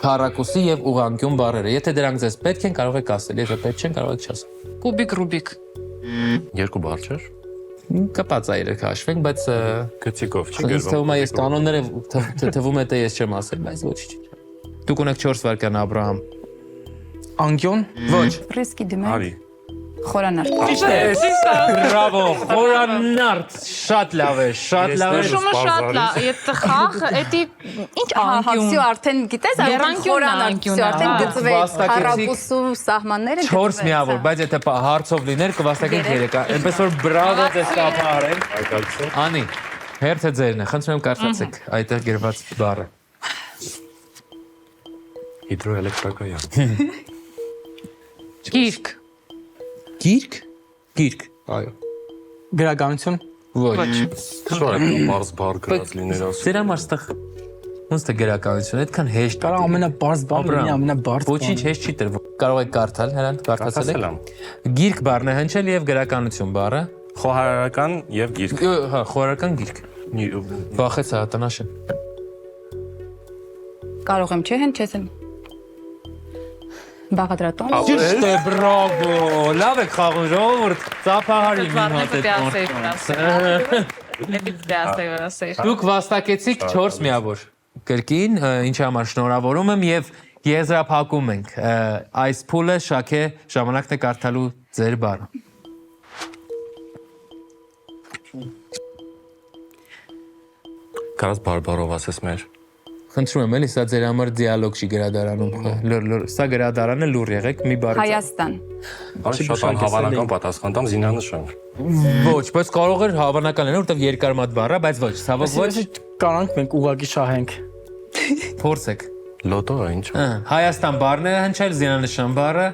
քառակուսի եւ ուղղանկյուն բառերը։ Եթե դրանք ձեզ պետք են, կարող եք ասել, եթե պետք չեն, կարող եք չասել։ Կուբիկ, Ռուբիկ։ Երկու բառ չէր։ Կպած այրը քաշվենք, բայց Գծիկով չի ինձ թվում է ես կանոնները թվում է թե ես չեմ ասել, բայց ոչինչ։ Դուք ունեք 4 վայրկյան Աբրահամ։ Անկյուն։ Ոչ։ Ռիսկի դիմել։ Արի։ Խորանարդ։ Բրավո, խորանարդ, շատ լավ է, շատ լավ է։ Շումը շատ լավ, եթե խախ, էդի ինչ անկյուն։ Всё, արդեն գիտես, խորանարդ, արդեն գծվեց քառակուսու սահմանները։ 4 միավոր, բայց եթե հարցով լիներ կվաստակենք 3։ Այնպես որ բրավո ձեզ կապարենք։ Անի, հերթը ձերն է, խնդրում եմ կարդացեք այդտեղ գրված բառը։ Հիդրոէլեկտրակայան։ Գիրք։ Գիրք։ Այո։ Գրականություն։ Ոչ։ Շո է բարձ բառ գրած լիներ ասում։ Ձեր համար ստեղ ոնց թե գրականություն, այդքան հեշտ։ Կարա ամենաբարձ բառը լինի, ամենաբարձ։ Ոչինչ հեշտ չի տրվում։ Կարող եք կարդալ, հրանտ կարդացել եք։ Գիրք բառն է հնչել եւ գրականություն բառը։ Խոհարարական եւ գիրք։ Հա, խորական գիրք։ Վախեց հատանաշը։ Կարող եմ չէ հնչեցեմ։ Բաղադրատոն։ Ճիշտ է, բրավո։ Լավ եք խաղում, ժողովուրդ, ծափահարի մի հատ այդ։ Դուք վաստակեցիք 4 միավոր։ Կրկին, ինչի համար շնորհավորում եմ եւ եզրափակում ենք այս փուլը Շաքե ժամանակն է կարդալու ձեր բառը։ Կարաս բարբարով ասես մեր։ Խնդրում եմ, էլի սա ձեր համար դիալոգ չի գրադարանում։ Սա գրադարանը լուր եղեք մի բառից։ Հայաստան։ Շատ հավանական պատասխան տամ զինանշան։ Ոչ, բայց կարող էր հավանական լինել, որտեղ երկարմատ բառ է, բայց ոչ, ցավոք ոչ։ Կանանք մենք ուղակի շահենք։ Փորձեք։ Լոտո է ինչ։ Հայաստան բառն է հնչել, զինանշան բառը։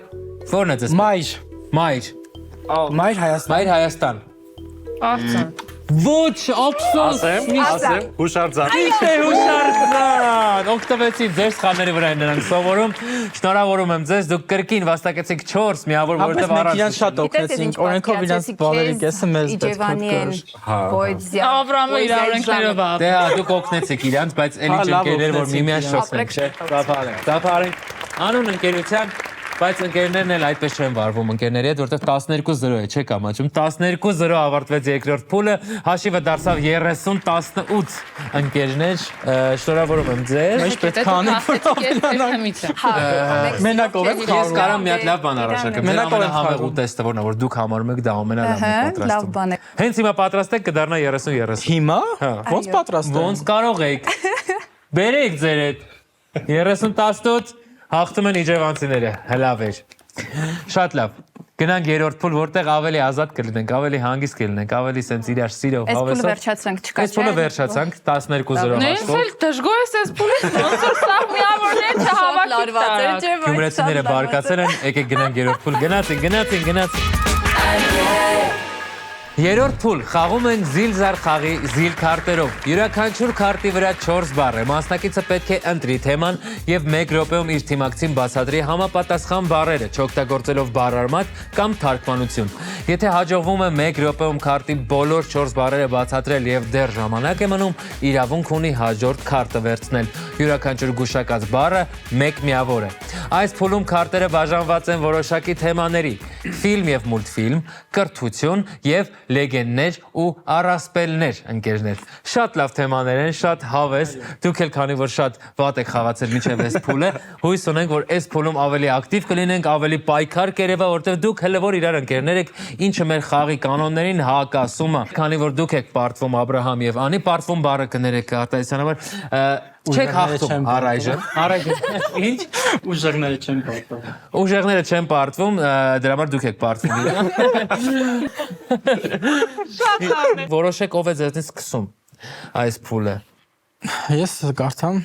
Որն է ձեզ։ Մայր։ Մայր։ Մայր Հայաստան։ Մայր Հայաստան։ Արցան։ Ոչ, ափսոս։ Ասեմ, հուշարձան։ Ինչ է հուշարձան։ Օգտվեցի ձեր սխալների վրա են նրանք սովորում։ Շնորհավորում եմ ձեզ, դուք կրկին վաստակեցիք 4 միավոր, որովհետև Մենք իրան շատ օգնեցինք, օրենքով իրանց բալերի կեսը մեզ պետք է Աբրամը իր օրենքներով է։ Դե հա, դուք օգնեցիք իրանց, բայց էլի չընկերներ, որ միմյանց շոքնենք, չէ՞։ Ծափարենք։ Անուն ընկերության, բայց ընկերներն էլ այդպես չեն վարվում ընկերների հետ, որտեղ 12-0 է, չեք ամաչում։ 12-0 ավարտվեց երկրորդ փուլը, հաշիվը դարձավ 30-18 ընկերներ, շնորհավորում եմ ձեզ։ Մենք պետք է անենք, մենակ ով եք Ես կարամ մի հատ լավ բան առաջարկեմ։ Մեր ամենահամեղ ուտեստը որն է, որ դուք համարում եք դա ամենալավն լավ բան է։ Հենց հիմա պատրաստ եք կդառնա 30-30։ Հիմա ո՞նց պատրաստ Ոնց կարող եք։ Բերեք ձեր հետ 30-18 հաղթում են իջևանցիները, հլավ էր։ Շատ լավ։ Գնանք երրորդ փուլ, որտեղ ավելի ազատ կլինենք, ավելի հանգիստ կլինենք, ավելի սենց իրար սիրով, Այս հավեսով։ փուլը վերջացանք, չկա Այս փուլը վերջացանք 12-0 Նենց հաշվով։ էլ դժգոհ ես այս փուլից, ոնց որ սա միավորներ չհավաքի։ Գյումրեցիները բարկացել են, եկեք գնանք երրորդ փուլ։ Գնացինք։ Երրորդ փուլ խաղում են զիլ-զար խաղի զիլ քարտերով։ Յուրաքանչյուր քարտի վրա 4 բառ է։ Մասնակիցը պետք է ընտրի թեման եւ 1 րոպեում իր թիմակցին բացատրի համապատասխան բառերը, չօգտագործելով բառարմատ կամ թարգմանություն։ Եթե հաջողվում է 1 րոպեում քարտի բոլոր 4 բառերը բացատրել եւ դեռ ժամանակ է մնում, իրավունք ունի հաջորդ քարտը վերցնել։ Յուրաքանչյուր գուշակած բառը 1 միավոր է։ Այս փուլում քարտերը բաժանված են որոշակի թեմաների՝ ֆիլմ եւ մուլտֆիլմ, կրթություն եւ լեգենդներ ու առասպելներ, ընկերներ։ Շատ լավ թեմաներ են, շատ հավես, դուք էլ քանի որ շատ վատ եք խաղացել մինչև այս փուլը, հույս ունենք, որ այս փուլում ավելի ակտիվ կլինենք, ավելի պայքար կերևա, որտեղ դուք հələ որ իրար ընկերներ եք, ինչը մեր խաղի կանոններին հակասում է։ Քանի որ դուք եք պարտվում Աբրահամ եւ Անի, պարտվում բառը կներեք արտահայտության համար, չեք հաղթում առայժմ։ Ինչ? ուժերները չեն պատտվում։ Ուժեղները չեն պարտվում, դրա համար դուք եք պարտվում։ Որոշեք ով է ձեզնից սկսում այս փուլը։ Ես կարդամ,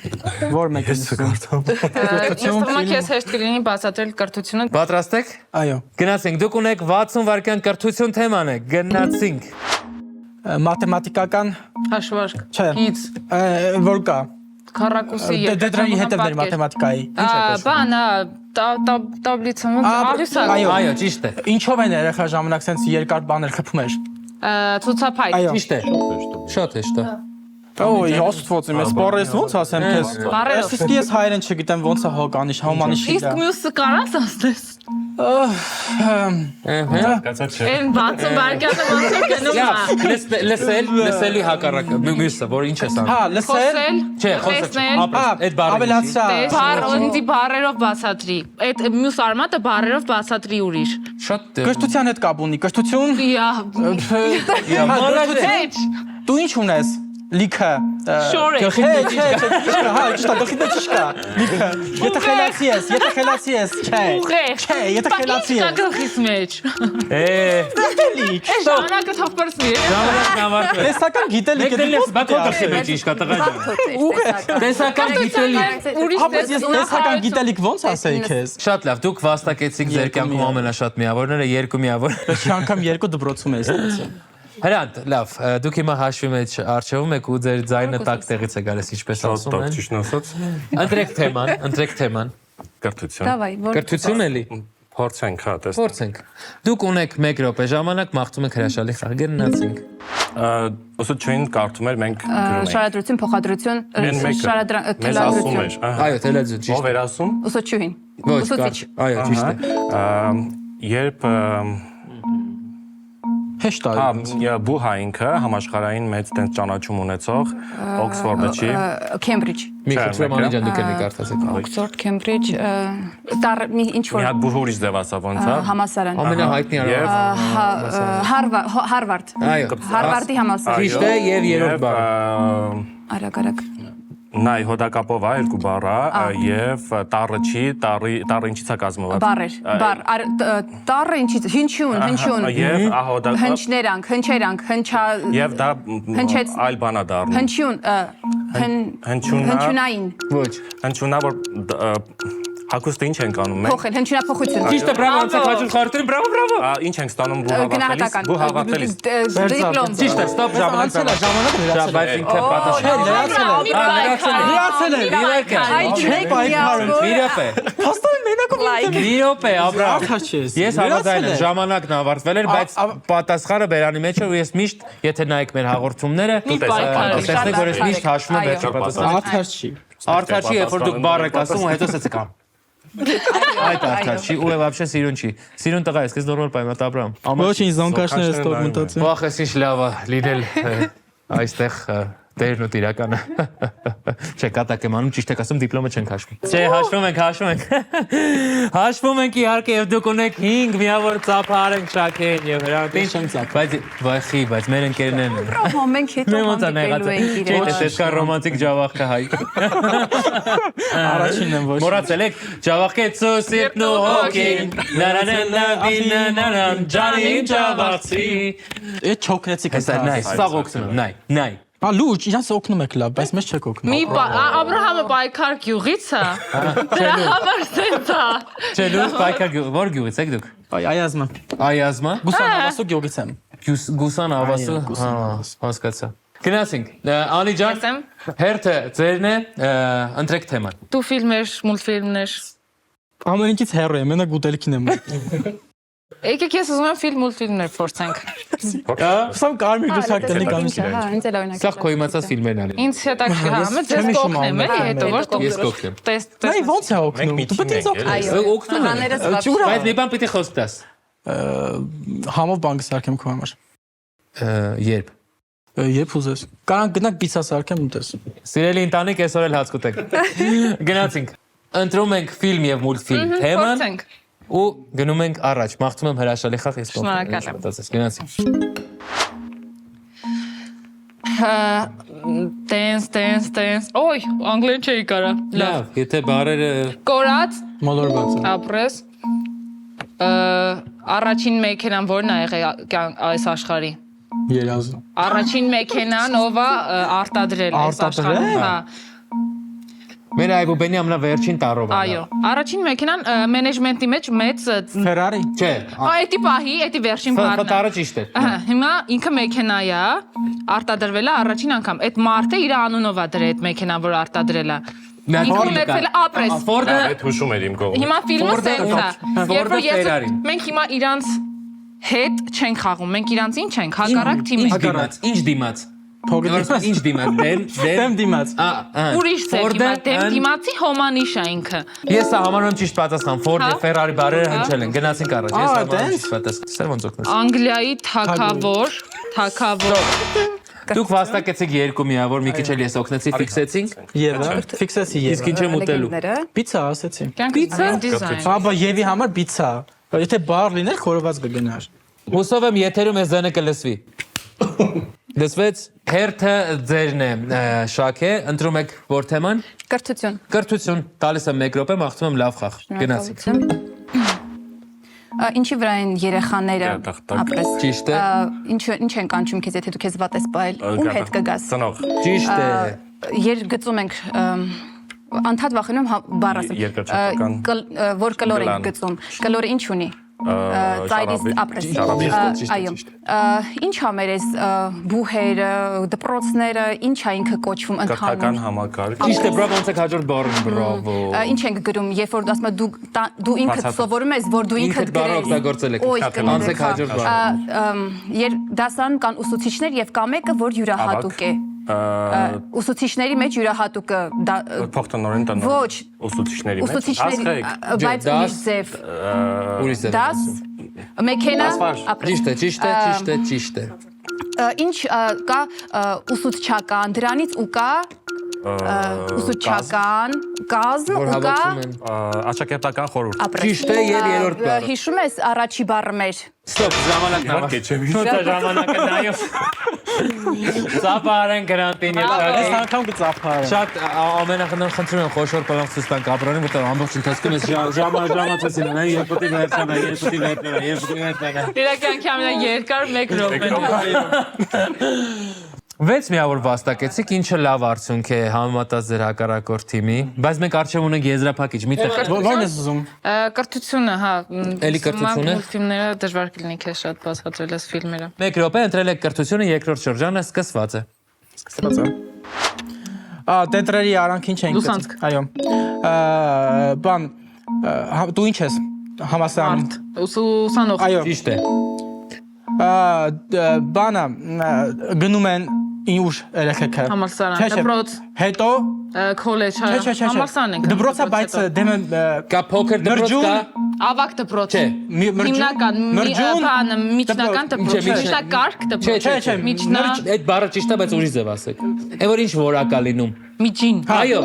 որ մեկը կարդամ։ Ես թվում է քեզ հեշտ կլինի բացատրել կրթությունը։ Պատրաստ եք։ Այո։ Գնացինք, դուք ունեք 60 վայրկյան կրթություն թեման է։ Գնացինք։ Մաթեմատիկական, Հաշվարկ։ չէ, Գից։ որ կա։ Քառակուսի Դրանի հետևներ մաթեմատիկայի։ Ինչ է կոչվում։ Բան, տաբլիցա աղյուսա։ Այո, ճիշտ է։ Ինչով են երեխա ժամանակ սենց երկար բաներ խփում էր։ Ցուցափայտ։ Ճիշտ է։ Շատ հեշտ է։ Ոյ, հոստվոց իմ, ես բառես ոնց ասեմ քեզ։ Բառերով։ Իսկ ես հայերեն չգիտեմ ոնց է հոկանիշ, հոմանիշի։ Իսկ մյուսը կարաս ասես։ Այն բացում վարկյանը ոնց է գնում։ Լսելի հակառակ մյուսը, որ ինչ է սան։ Հա, լսել։ Չէ, խոսել։ Այդ բառը։ Ավելացա։ Բառը բառերով բացատրի։ Այդ մյուս արմատը բառերով բացատրի ուրիշ։ Շատ Կրթության հետ կապ ունի, կրթություն։ Հետ։ Դու ինչ ունես։ Լիքը։ Շորը։ Հա, ճիշտ է, գլխի մեջ չկա։ Լիքը։ Եթե խելացի ես, չէ։ Չէ, եթե խելացի ես։ Գլխիս մեջ։ Լիք։ Ժամանակը թափրսնի։ ժամանակն ավարտվել։ Տեսական գիտելիք է։ Գիտելիք, բա քո գլխի մեջ ինչ կա տղա ջան։ Տեսական գիտելիք։ Հապես ես տեսական գիտելիք ոնց ասեի քեզ։ Շատ լավ, դուք վաստակեցիք ձեր կյանքում ամենաշատ միավորները, 2 միավոր։ Չի անգամ 2 դպրոցում ես ստացել։ Հրանտ, լավ, դուք հիմա հաշվի մեջ արժևում եք ու ձեր ձայնը տակ տեղից է գալիս, ինչպես ասում են։ Ճիշտ ասած։ Ընտրեք թեման։ Կրթություն։ Դավայ, որ Կրթություն էլի։ Փորձենք, հա, տեսնենք։ Փորձենք։ Դուք ունեք 1 րոպե ժամանակ, մաղթում եք հրաշալի խաղ, գնացինք։ Ուսուցչուհին կարդում էր, մենք գրում ենք։ շարադրություն, փոխադրություն, Մեզ ասում էր։ Այո, թելեզու, ճիշտ։ Ով էր ասում։ ուսուցչուհին։ Ոչ, Ուսուցիչ։ այո, ճիշտ է։ Երբ Հեշտ է։ հա բուհա ինքը համաշխարհային մեծ տենց ճանաչում ունեցող Օքսֆորդը չի։ Քեմբրիջ։ Մի խնդրեմ անի ջան դուք եք կարդացեք։ Օքսֆորդ, Քեմբրիջ, տար մի ինչ Մի որ հատ բուհ ուրիշ ձև ասա ոնց է։ համասարան։ Ամենահայտնի Հարվարդ։ Այո։ Հարվարդի համասարան։ Ճիշտ է եւ երրորդ բառը։ Արագ։ Նայ հոդակապով է երկու բառը եւ տառը չի, տառը ինչից է կազմված։ Բառ, տառը ինչից, հնչյուն։ Եվ հոդակապ։ Հնչներանք, հնչա։ Եվ դա այլ բան է դառնում։ Հնչյունային։ Ոչ։ Հնչյունա որ Հակոստը ինչ ենք անում մենք։ Փոխել, հնչյունափոխություն։ Ճիշտ է, բրավո, անցեք հաջորդ խորհրդին, բրավո։ Ինչ ենք ստանում բու հավաքելիս։ Դիպլոմ։ Ճիշտ է, ստոպ, ժամանակ։ ժամանակը Բայց ինքը պատասխան։ Մի րոպե, Աբրահամ։ Ես հավատային եմ, ժամանակն ավարտվել էր, բայց պատասխանը բերանի մեջ է ու ես միշտ, եթե նայեք մեր հաղորդումները, տեսնեք, որ ես միշտ հաշվում եմ վերջի պատասխանը։ Արդար չի։ Արդար չի, երբ որ դուք բառ եք ասում ու հետո սեցեք ամ։ Այդ արդար չի ու вообще սիրուն չի։ Սիրուն տղա ես, քեզ նորմալ պայմատ Աբրահամ։ Ոչինչ, զոնկաշները ստոպ մտածեմ։ Վախ ես ինչ լավ է լինել այստեղ Տերն ու տիրականը։ Չէ, կատակ եմ անում, ճիշտ եք ասում, դիպլոմը չենք հաշվում։ Չէ, հաշվում ենք։ Հաշվում ենք իհարկե, եւ դուք ունեք 5 միավոր ծափահար ենք Շաքեն եւ Հրանտին։ Բայց մեր ընկերներն են։ Մենք հետո հանդիպելու ենք իրեն։ Չէ, տեսքա ռոմանտիկ ջավախքը հայ։ Առաջինն եմ ոչ։ Մոռացել եք ջավախքեցու սիրտն ու հոգին։ Նարանանավինանան ջանի ջավախցի։ Այդ չոքնեցիք Հեսա նայ, սաղ օգնում, նայ։ Լուջ, իրանց օգնում եք լավ, բայց մեզ չեք օգնում։ Մի Աբրահամը պայքար գյուղից է։ Դրա համար սենց է։ Չէ, դուք պայքար որ գյուղից եք դուք։ Այազմա։ Այազմա։ Գուսան ավասու գյուղից եմ։ Գուսան ավասու, հասկացա։ Գնացինք։ Անի ջան, Ասեմ։ հերթը ձերն է, ընտրեք թեման։ Դու ֆիլմեր, մուլտֆիլմներ։ Ամեն ինչից հեռու եմ, մենակ ուտելիքին եմ։ Եկեք ես ուզում եմ ֆիլմ մուլտֆիլմներ փորձենք։ Սամ կարմիր դուսակ տնի կամ ինչ։ Հա, ինձ էլ օրինակ։ Սա քո իմացած ֆիլմերն ալի։ Ինձ հետաքրքիր է, մեծ չեմ հիշում կողնեմ էլի, հետո որ դու Ես կօգնեմ։ Այ ոնց է օգնում։ Դու պետք է օգնես։ Այո։ Օգնում եմ։ Հաներս Բայց մի բան պիտի խոսք տաս։ Համով բանկ սարքեմ քո համար։ Երբ։ Երբ ուզես։ Կարան գնանք պիցա սարքեմ ու տես։ Սիրելի ընտանիք, այսօր էլ հաց կուտենք։ Գնացինք։ Ընտրում ենք ֆիլմ եւ մուլտֆիլմ թեման փորձենք։ ու գնում ենք առաջ։ Մաղթում եմ հրաշալի խաղ ես Շնորհակալ եմ։ Գնացինք։ Dance. Ոյ, անգլերեն չէի կարա։ Լավ, եթե բարերը Կորած, Մոլորված է։ ապրես։ Առաջին մեքենան որն է եղել այս աշխարհի։ Երազը։ Առաջին մեքենան ով է արտադրել այս աշխարհում։ Հա։ մեր այբուբենի ամենավերջին տարով է։ Այո, առաջին մեքենան մենեջմենտի մեջ մեծ Ֆերարի։ Չէ, Այդի պահի, այդի վերջին բառն է։ ֆոտարը ճիշտ է։ Ահա, հիմա ինքը մեքենա է, արտադրվել է առաջին անգամ։ Այդ մարդը իր անունով է դրել այդ մեքենան, որ արտադրել է։ Ինքը ունեցել է ապրես։ Ֆորդը Այդ հուշում էր իմ կողմից։ Հիմա ֆիլմը Ֆորդը սենց է։ Ֆորդը Երբ որ ես Ֆերարին։ մենք հիմա իրանց հետ չենք խաղում, մենք իրանց ինչ ենք, հակառակ թիմի։ Ինչ դիմաց։ Փողի Ինչ դիմաց, դեմ դիմաց։ Ուրիշ ձեր հիմա դեմ դիմացի հոմանիշ է ինքը։ Ես սա համարում եմ ճիշտ պատասխան, Ֆորդը Ֆերարի բարերը հնչել են, գնացինք առաջ։ Ես համարում եմ տենց։ ճիշտ պատասխան։ Սա ոնց օգնես։ Անգլիայի թագավոր Դուք վաստակեցիք երկու միավոր, մի քիչ էլ ես օգնեցի, ֆիքսեցինք։ Եվա։ Ֆիքսեցի եվ։ Իսկ ինչ եմ ուտելու։ Պիցա ասեցի։ Պիցա դիզայն։ Աբա Եվի համար պիցա։ Եթե բար լիներ, խորոված կգնար։ Հուսով եմ եթերում ես ձենը կլսվի։ Լսվեց, հերթը ձերն է Շաքե, ընտրում եք որ թեման։ Կրթություն։ Կրթություն, տալիս եմ 1 րոպե, մաղթում եմ լավ խաղ։ Գնացինք։ Ինչի վրա են երեխաները ապրես։ Ճիշտ է։ Ինչ են կանչում քեզ, եթե դու քեզ վատ ես բայել, ում հետ կգաս։ Ծնող։ Ճիշտ է։ Երբ գծում ենք անդադ վախենում բառ ասեմ։ Երկրչական։ Որ կլոր ենք գծում։ Կլորը ինչ ունի։ Ծայրից ապրես։ Այո։ Ինչ ա մեր այս բուհերը, դպրոցները, ինչ ա ինքը կոչվում Կրթական ընդհանուր։ համակարգ։ Ճիշտ է, բրավո, ոնց եք հաջորդ բառը, բրավո։ Ինչ ենք գրում, երբ որ ասում դու ինքդ սովորում ես, որ դու ինքդ Ինքդ բառը օգտագործել եք։ Անցեք հաջորդ բառը։ Դասան կան ուսուցիչներ եւ կա մեկը, որ յուրահատուկ է։ Ուսուցիչների մեջ յուրահատուկը Փոխտնօրեն տնօրեն։ Ոչ, Ուսուցիչների մեջ։ ուսուցիչների, բայց ուրիշ ձև։ Ուրիշ ձև։ Դաս, մեքենա, ապրես։ Ճիշտ է։ Ինչ կա ուսուցչական, դրանից ու կա ուսուցչական, կազմ ու կա Աշակերտական խորհուրդ։ ապրես։ Ճիշտ է, եւ երրորդ բառը։ Հիշում ես առաջի բառը մեր։ Ստոպ, ժամանակն Իհարկե չեմ հիշում։ Շուտ է ժամանակը նայում։ Ծափարեն գրանտին եւ Այս անգամ կծափարը։ շատ ամենախնդրեմ խնդրում եմ խոշոր պլան ցույց տանք ապրանին, որտեղ ամբողջ ընթացքում ես ժամացեցին, նայ երկուտի վերջանա։ Իրականքի ամենաերկար 1 րոպեն։ 6 միավոր վաստակեցիք, ինչը լավ արդյունք է համեմատած ձեր հակառակորդ թիմի, բայց մենք արժե ունենք եզրափակիչ, միտեղ Ո՞րն ես ուզում։ Կրթությունը, հա։ Էլի կրթությունը։ Ֆիլմները դժվար կլինի քեզ շատ բացատրել ես ֆիլմերը։ 1 րոպե ընտրել եք կրթությունը, երկրորդ շրջանը սկսված է։ Սկսած է։ Տետրերի արանքին չենք։ Լուսանցք։ Այո։ Բան, դու ինչ ես համասարանում։ Ուսանող։ Այո։ Ճիշտ է։ Բանը գնում են ուշ երեխեքը։ Համալսարան, դպրոց, Հետո քոլեջ, համալսարան ենք։ Դպրոցը բայց դեմ Կա փոքր դպրոց կա։ Ավակ դպրոց։ Չէ։ Հիմնական, բանը միջնական դպրոց, Չէ, միջնակարգ դպրոց։ Չէ, Այդ բառը ճիշտ է, բայց ուրիշ ձև ասեք։ Այն որ ինչ որակ է լինում։ Միջին։ Այո,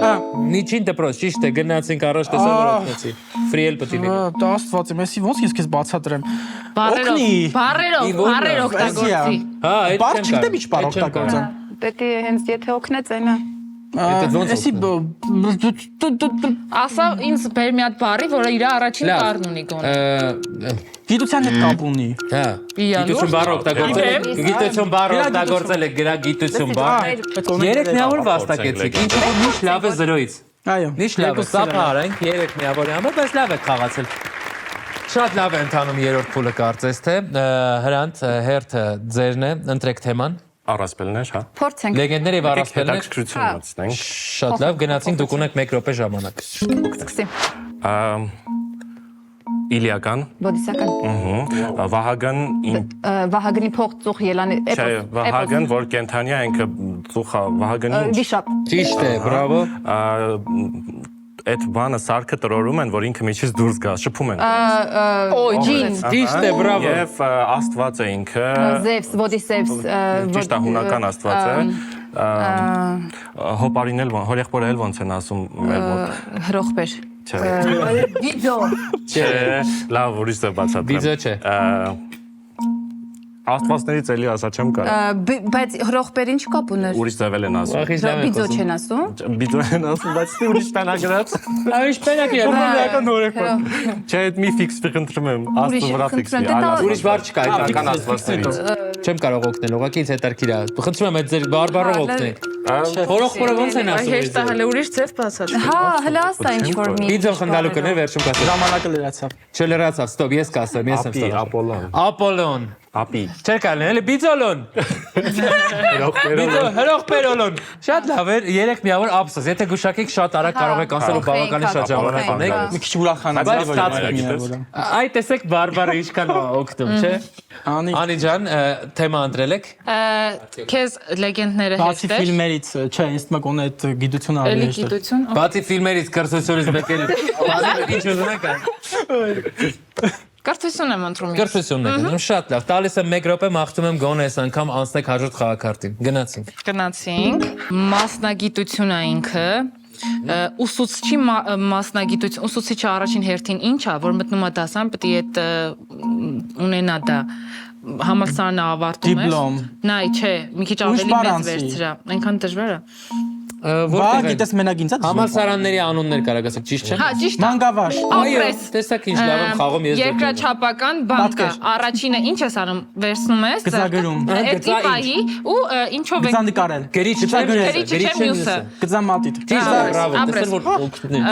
միջին դպրոց, ճիշտ է, գնացինք առաջ տեսա որ օգնեցի։ Ֆրիել պետք է լինի։ Դա աստված եմ, էսի ոնց ես քեզ բացատրեմ։ Բարերով օգտագործի։ Հա, այդ Բառ չգիտեմ ինչ բառ օգտագործեմ։ Պետք է հենց եթե օգնեց այնա։ Էսի Ասա ինձ բեր մի հատ բարի, որը իր առաջին տառն ունի գոնե։ գիտության հետ կապ ունի։ Հա։ Գիտություն բառը օգտագործել եք։ Գիտություն բառը օգտագործել եք, գրա գիտություն բառն է։ 3 միավոր վաստակեցիք, ինչը որ միշտ լավ է 0-ից։ Այո։ Միշտ լավ է, սա փարենք 3 միավորի համար, բայց լավ է խաղացել։ Շատ լավ է ընթանում երրորդ փուլը կարծես թե Հրանտ հերթը ձերն է, ընտրեք թեման։ Առասպելներ, հա։ Փորձենք։ Լեգենդներ եւ առասպելներ։ Հետաքրքրություն մտցնենք։ Շատ լավ, գնացինք դուք ունեք 1 րոպե ժամանակ։ Սկսի։ Իլիական։ Բոդիսական։ Վահագնի փողծուղ ելանի Չէ, Վահագն, որ կենթանիա ինքը ծուխա, Վահագնի վիշապ։ Ճիշտ է, բրավո։ այդ բանը սարքը տրորում են, որ ինքը միջից դուրս գա, շփում են։ Ջին։ Ճիշտ է, բրավո։ Եվ Աստված է ինքը։ Զևս, Բոդիսևս։ Ճիշտ է, հունական Աստված է։ Հոպարին էլ հորեղբորը էլ ոնց են ասում մեր մոտ։ Հրոխբեր։ Չէ։ Վիդեո։ Չէ, լավ, ուրիշ է բացատրեմ։ Վիդեո չէ։ Աստվածներից էլի ասա չեմ կարող։ Բայց հրոխբերին չկապ ուներ։ Ուրիշ ձևել են ասում։ Ախի լավ է։ Վիդեո չեն ասում։ Բիդո են ասում, բայց դե ուրիշ տանա գրած։ Այո, շփենակ է։ Հորական հորեղբոր։ Չէ, այդ մի ֆիքս խնդրում եմ, Աստծո վրա ֆիքսի։ Ուրիշ բառ չկա, այդ Հական Աստվածներից։ չեմ կարող օգնել, ուղղակի ինձ հետարքիր է։ Խնդրում եմ այդ ձեր բարբառով օգնեք։ Հորոխբորը ոնց են ասում։ Հեշտ է հələ ուրիշ ձև բացատրել։ Հա, հələ ասա ինչ որ մի։ Վիդեո խնդալու կներ վերջում կասեմ։ Ժամանակը լրացավ։ Չլրացավ, ստոպ, ես կասեմ, ես եմ ստոպ։ Ապոլոն։ Ապոլոն։ Ապի։ Չէր կարելի, էլի բիձոլոն։ Հրոխբերոլոն։ Շատ լավ էր, 3 միավոր ափսոս։ Եթե գուշակեք շատ արագ կարող եք ասել ու բավականին շատ ժամանակ ունեք։ Մի քիչ ուրախանացի։ Այ տեսեք բարբառը ինչքան օգտում, չէ։ Անի ջան, թեմա ընտրել եք։ Քեզ լեգենդները Բացի հեշտ է։ ֆիլմերից, չէ, ինձ թվում է գոնե այդ գիտությունը Էլի ավելի հեշտ է։ գիտություն։ Բացի ֆիլմերից կրթությունից մեկել ինչ ուզում եք։ Կրթություն եմ ընտրում։ Կրթությունն եք ընտրում, շատ լավ։ Տալիս եմ 1 րոպե, մաղթում եմ գոնե այս անգամ անցնեք հաջորդ խաղակարգին։ Գնացինք։ Գնացինք։ Մասնագիտությունը ինքը ուսուցչի մասնագիտություն, ուսուցիչը առաջին հերթին ինչ է, որ մտնում է դասարան, պետք է այդ ունենա դա համալսարանը ավարտում է։ Դիպլոմ։ Նայ, չէ, մի քիչ ավելի մեծ վերցրա, այնքան դժվար է։ Բա գիտես մենակ ինձ է։ Համալսարանների անուններ կարող ասեք, ճիշտ չէ՞։ Հա, ճիշտ է։ Մանգավաշ։ Ապրես։ Տեսակ ինչ լավ եմ խաղում ես։ Երկրաչափական բան կա։ Առաջինը ինչ ես անում, վերցնում ես, Գծագրում։ Էդի պահի ու ինչով է։ Գծանդիկարել։ Գրիչ Գրիչը չէ մյուսը։ Գծամատիտ։ Ճիշտ է, բրավո, ապրես։ տեսել որ օգնեց։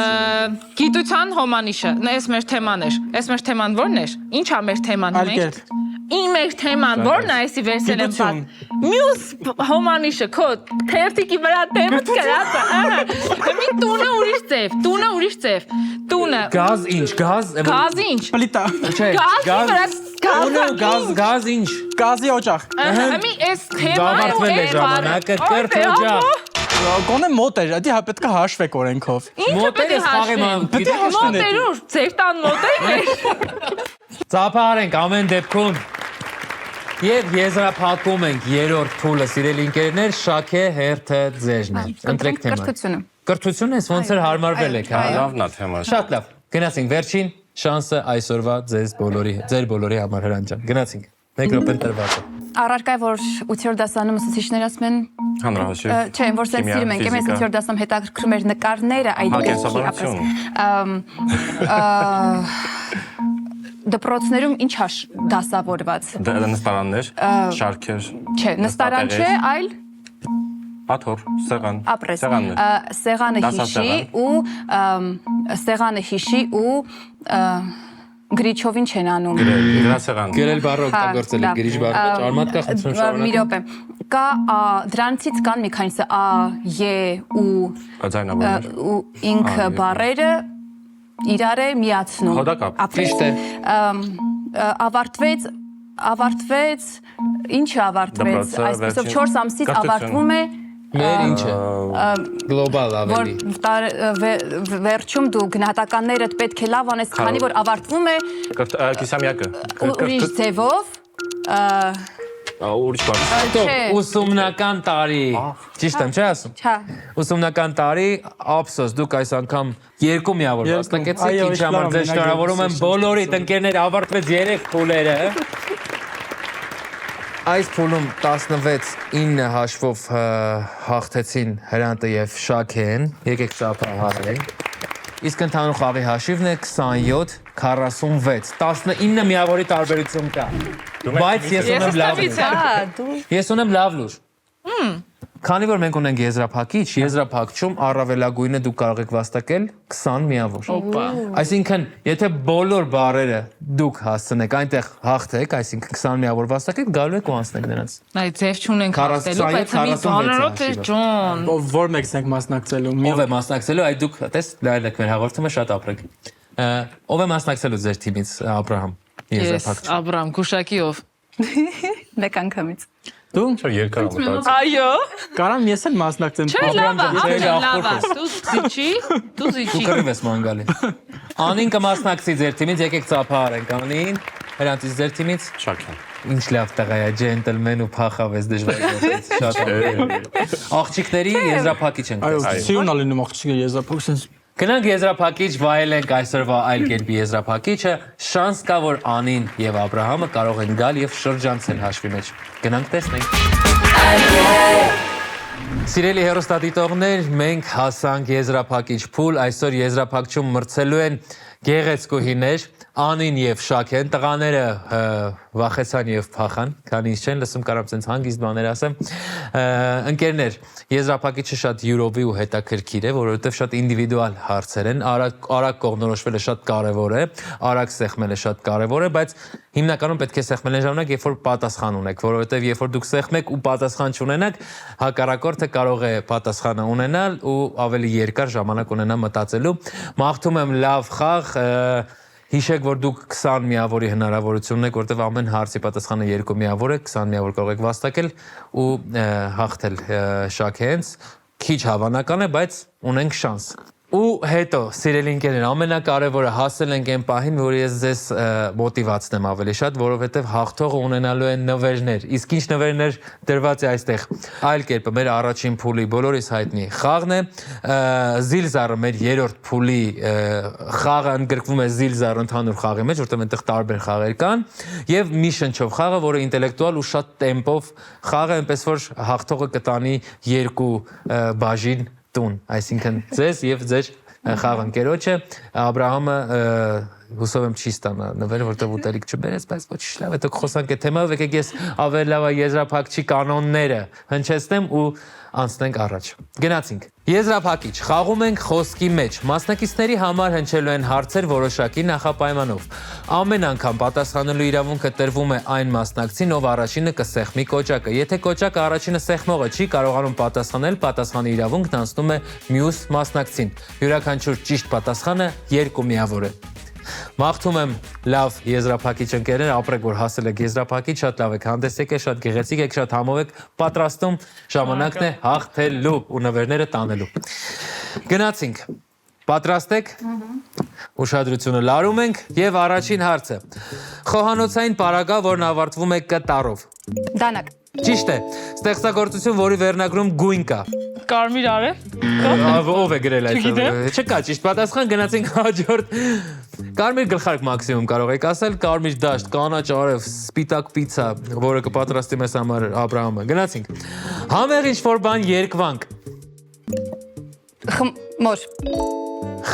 Գիտության հոմանիշը, այս մեր թեման էր։ Այս մեր թեման ո՞րն էր։ Ինչ է մեր թեման Այլ մենք։ կերպ։ Մեր թեման ո՞րն է, այսի վերցել եմ բան։ Մյուս հոմանիշը քո թերթիկի վրա դեմդ գրած է, ահա։ Մի տունը ուրիշ ձև, տունը ուրիշ ձև։ Տունը Գազ ինչ, գազ։ գազի ինչ։ Պլիտա։ Չէ, Գազի վրա գազ ինչ։ Գազի օջախ։ Մի էս թեման Գավարտվել է ժամանակը, կրթօջախ։ Գոնե մոտ էր, դա պետք է հաշվեք օրենքով։ Մոտ է խաղի ման։ Մոտերուր, ձեր տան մոտերն է։ Ծափարենք ամեն դեպքում։ Եվ եզրափակում ենք երրորդ փուլը, սիրելի ընկերներ, շաքե հերթը ձեժն է։ Ընտրեք թեման։ Կրթությունը։ Կրթությունն է, ոնց էր հարմարվել եք, հա։ Լավն է թեման։ Շատ լավ։ Գնացինք վերջին շանսը այսօրվա ձեր բոլորի համար Հրանտ ջան։ Գնացինք։ 1 րոպե տրված է։ Առարկա է, որ 8-րդ դասանում ուսուցիչներ ասում են Հանրահաշիվ։ չէ, որ սենց սիրում ենք, ես 8-րդ դասում հետաքրքրում էր նկարները այդ դպրոցներում ինչ դասավորված։ Նստարաններ, շարքեր։ Չէ, նստարան չէ, այլ Աթոր, սեղան։ Ապրես։ Սեղանը հիշի ու գրիչովին չեն անում։ Գրասեղան։ Գրել բառը օգտագործել է գրիչ բառը, արմատ կա խնդրում Մի շարունակեմ։ րոպե։ Կա դրանցից կան մի քանիսը ա, ե ու Ձայնավորներ։ ու ինքը բառերը իրար է միացնում։ Հոդակապ։ Ճիշտ է։ Ավարտվեց, ինչը ավարտվեց, այսպեսով 4 ամսից ավարտվում է Մեր ինչը։ Գլոբալ ավելի։ որ վերջում դու գնահատականներդ պետք է լավ անես, քանի որ ավարտվում է Կիսամյակը։ ուրիշ ձևով, Ուրիշ բան։ չէ, Ուսումնական տարի։ Ճիշտ եմ, չէ՞ ասում։ չէ, Ուսումնական տարի, ափսոս, դուք այս անգամ երկու միավոր վաստակեցիք, Այո, ինչ համար լավ, ձեզ շնորհավորում եմ բոլորիդ ընկերներ, ավարտվեց 3 փուլերը։ Այս փուլում 16-9 հաշվով հաղթեցին Հրանտը եւ Շաքեն, եկեք ճապահարենք։ Իսկ ընդհանուր խաղի հաշիվն է 27-46, 19 միավորի տարբերություն կա։ Բայց ես ունեմ լավ լուր։ Ես ունեմ լավ լուր։ Քանի որ մենք ունենք եզրափակիչ, եզրափակչում առավելագույնը դուք կարող եք վաստակել 20 միավոր։ Այսինքն, եթե բոլոր բառերը դուք հասցնեք, այնտեղ հաղթեք, այսինքն 20 միավոր վաստակեք, գալու եք ու անցնեք նրանց։ Այ ձև չունենք հաղթելու, բայց մի բանորոք է ջոն։ Որ մեկս ենք մասնակցելու։ Ով է մասնակցելու, այդ դուք, տես, լայնեք մեր հաղորդումը շատ ապրեք։ Ով է մասնակցելու ձեր թիմից, Աբրահամ, Ես եզրափակիչ։ Աբրամ Քուշակիով։ մեկ անգամից։ Դու Չէ, երկար մտածել։ Այո։ կարամ ես էլ մասնակցեմ։ Չէ, լավ է, աղբոր լավ է։ Դու զիջի, դու Դու զիջի։ կռիվ ես մանգալի։ Անին կմասնակցի ձեր թիմից, եկեք ծափահարենք Անին։ Հրանտից ձեր թիմից։ Շաքեն։ Ինչ լավ տղա է, ջենտլմեն ու փախավես դժվար է։ Շատ աղջիկների եզրափակիչ ենք։ Այո, տեսնում։ սիրուն ալինում աղջիկը եզրափակ sense Գնանք եզրափակիչ վայելենք այսօրվա այլ կերպի եզրափակիչը, շանս կա, որ Անին եւ Աբրահամը կարող են գալ եւ շրջանցել հաշվի մեջ։ Գնանք տեսնենք։ Սիրելի հեռուստադիտողներ, մենք հասանք եզրափակիչ փուլ, այսօր եզրափակչում մրցելու են գեղեցկուհիներ, Անին եւ Շաքեն, տղաները վախեցան եւ փախան, քանի ինչ չեն լսում, կարամ ցենց հանգիստ բաներ ասեմ։ Ընկերներ, եզրափակիչը շատ յուրովի ու հետաքրքիր է, որովհետեւ շատ ինդիվիդուալ հարցեր են, արագ կողմնորոշվելը շատ կարեւոր է, արագ սեղմելը շատ կարեւոր է, բայց հիմնականում պետք է սեղմել ժամանակ, երբ որ պատասխան ունեք, որովհետեւ երբ որ դուք սեղմեք ու պատասխան չունենաք, հակառակորդը կարող է պատասխանը ունենալ ու ավելի երկար ժամանակ ունենա մտածելու։ Մաղթում եմ լավ խաղ, հիշեք, որ դուք 20 միավորի հնարավորություն ունեք, որտեղ ամեն հարցի պատասխանը 2 միավոր է, 20 միավոր կարող եք վաստակել ու հաղթել Շաքենց, քիչ հավանական է, բայց ունենք շանս։ Ու հետո, սիրելի ընկերներ, ամենակարևորը հասել ենք այն պահին, որ ես ձեզ մոտիվացնեմ ավելի շատ, որովհետև հաղթողը ունենալու են նվերներ։ Իսկ ինչ նվերներ դրված է այստեղ։ Այլ կերպը մեր առաջին փուլի բոլորիս հայտնի խաղն է, Զիլզարը մեր երրորդ փուլի խաղը ընդգրկվում է Զիլզար ընդհանուր խաղի մեջ, որտեղ այնտեղ տարբեր խաղեր կան, եւ մի շնչով խաղը, որը ինտելեկտուալ ու շատ տեմպով խաղ է, այնպես որ հաղթողը կտանի 2 բաժին տուն, այսինքն ձեզ եւ ձեր խաղընկերոջը Աբրահամը հուսով եմ չի ստանա նվեր, որտեղ ուտելիք չբերես, բայց ոչ լավ է, դուք խոսանք այդ թեմայով, եկեք ես ավելի լավ եզրափակչի կանոնները հնչեցնեմ ու անցնենք առաջ։ Գնացինք։ Եզրափակիչ, խաղում ենք խոսքի մեջ։ Մասնակիցների համար հնչելու են հարցեր որոշակի նախապայմանով։ Ամեն անգամ պատասխանելու իրավունքը տրվում է այն մասնակցին, ով առաջինը կսեղմի կոճակը։ Եթե կոճակը առաջինը սեղմողը չի կարողանում պատասխանել, պատասխանի իրավունքն անցնում է մյուս մասնակցին։ Յուրաքանչյուր ճիշտ պատասխանը 2 միավոր է։ Մաղթում եմ լավ եզրափակիչ ընկերներ, ապրեք, որ հասել եք եզրափակիչ, շատ լավ եք հանդես եկել, շատ գեղեցիկ եք, շատ համով եք պատրաստում, ժամանակն է հաղթելու ու նվերները տանելու։ Գնացինք։ Պատրաստ եք։ Ուշադրությունը լարում ենք եւ առաջին հարցը։ Խոհանոցային պարագա, որն ավարտվում է կտարով։ Դանակ։ Ճիշտ է։ Ստեղծագործություն, որի վերնագրում գույն կա։ Կարմիր արև։ Ով է գրել այդ։ Չկա ճիշտ պատասխան, գնացինք հաջորդ։ Կարմիր գլխարկ մաքսիմում կարող եք ասել, կարմիր դաշտ, կանաչ արև, սպիտակ պիցա, որը կպատրաստի մեզ համար Աբրահամը։ Գնացինք։ Համեղ ինչ-որ բան երկվանք։ Խմոր։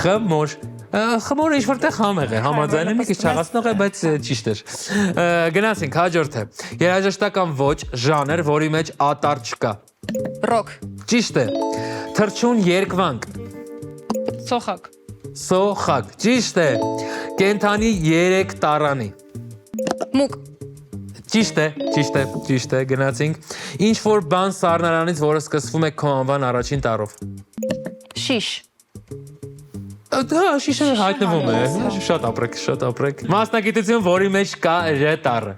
Խմոր։ Խմորը ինչ-որ տեղ համեղ է, համաձայն եմ, մի քիչ չաղացնող է, բայց ճիշտ էր։ Գնացինք հաջորդը։ Երաժշտական ոճ, ժանր, որի մեջ ատար չկա։ Ռոք։ Ճիշտ է։ Թրջուն երկվանք։ Սոխակ։ Սոխակ։ Ճիշտ է։ Կենթանի 3 տարանի։ Մուկ, Ճիշտ է, գնացինք։ Ինչ որ բան սառնարանից, որը սկսվում է քո անվան առաջին տառով։ շիշ, Դա շիշը հայտնվում է։ Շատ ապրեք։ Մասնագիտություն, որի մեջ կա Ռ տառը։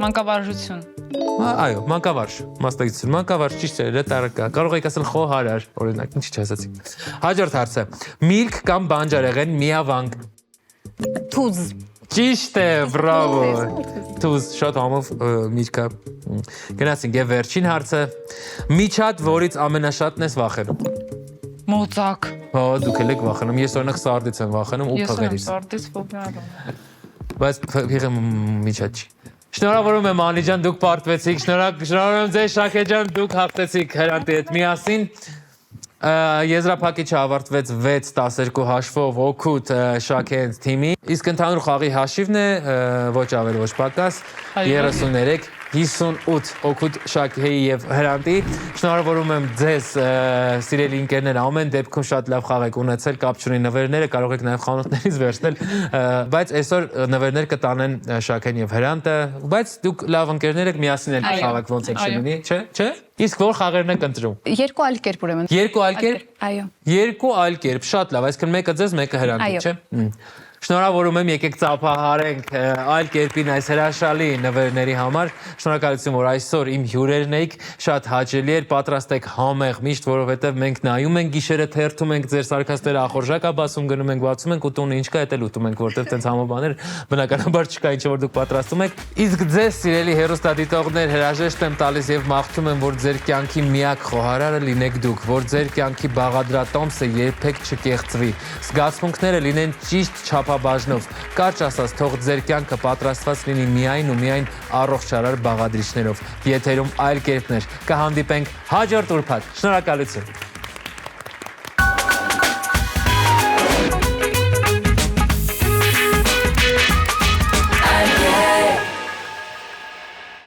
Մանկավարժություն։ Այո, մանկավարժ, մասնագիտություն, մանկավարժ, ճիշտ է, Ռ տառը կա։ Կարող եք ասել խոհարար, օրինակ, ինչի՞ չասացիք։ Հաջորդ հարցը։ Միրգ կամ բանջարեղեն միավանք։ թուզ, Ճիշտ է, բրավո։ Թուզ շատ համով միրգա։ Գնացինք եւ վերջին հարցը։ Միջատ, որից ամենաշատն ես վախենում։ Մոծակ։ Հա, դուք եք վախենում։ Ես օրինակ սարդից եմ վախենում ու փղերից։ Սարդից ֆոբիա։ Բայց փղը միջատ չի։ Շնորհավորում եմ Անի ջան, դուք պարտվեցիք։ Շնորհավորում եմ ձեզ Շաքե ջան, դուք հաղթեցիք Հրանտի հետ միասին։ Եզրափակիչը ավարտվեց 6-12 հաշվով օգուտ Շաքեենց թիմի։ Իսկ ընդհանուր խաղի հաշիվն է ոչ ավել ոչ պակաս 33-58 օգուտ Շաքեի եւ Հրանտի։ Շնորհավորում եմ ձեզ սիրելի ընկերներ, ամեն դեպքում շատ լավ խաղ եք ունեցել, կապ չունի նվերները, կարող եք նաեւ խանութներից վերցնել, բայց այսօր նվերներ կտանեն Շաքեն եւ Հրանտը, բայց դուք լավ ընկերներ եք, միասին եք խաղաք ոնց եք լինի, չէ՞։ Իսկ որ խաղերն եք ընտրում։ երկու այլ կերպ ուրեմն։ Երկու այլ կերպ։ Այո։ Երկու այլ կերպ, շատ լավ, այսինքն մեկը ձեզ, մեկը Հրանտի, չէ՞։ Շնորհավորում եմ, եկեք ծափահարենք այլ կերպին այս հրաշալի նվերների համար։ Շնորհակալություն, որ այսօր իմ հյուրերն եք, շատ հաճելի էր, պատրաստ եք համեղ միշտ, որովհետև մենք նայում ենք գիշերը թերթում ենք ձեր սարքաստերը ախորժակ աբասում գնում ենք, բացում ենք ու տունը ինչ կա, դա էլ ուտում ենք, որովհետև տենց համաբաներ բնականաբար չկա, ինչ որ դուք պատրաստում եք։ Իսկ ձեզ սիրելի հեռուստադիտողներ, հրաժեշտ եմ տալիս եւ մաղթում եմ, որ ձեր կյանքի միակ խոհարարը լինեք դուք, որ ձեր կյանքի բաղադրատոմսը երբեք չկեղծվի, զգացմունքները լինեն ճիշտ չափաբաժնով, կարճ ասած, թող ձեր կյանքը պատրաստված լինի միայն ու միայն առողջարար բաղադրիչներով։ Եթերում այլ կերպներ։ Կհանդիպենք հաջորդ ուրբաթ։ Շնորհակալություն։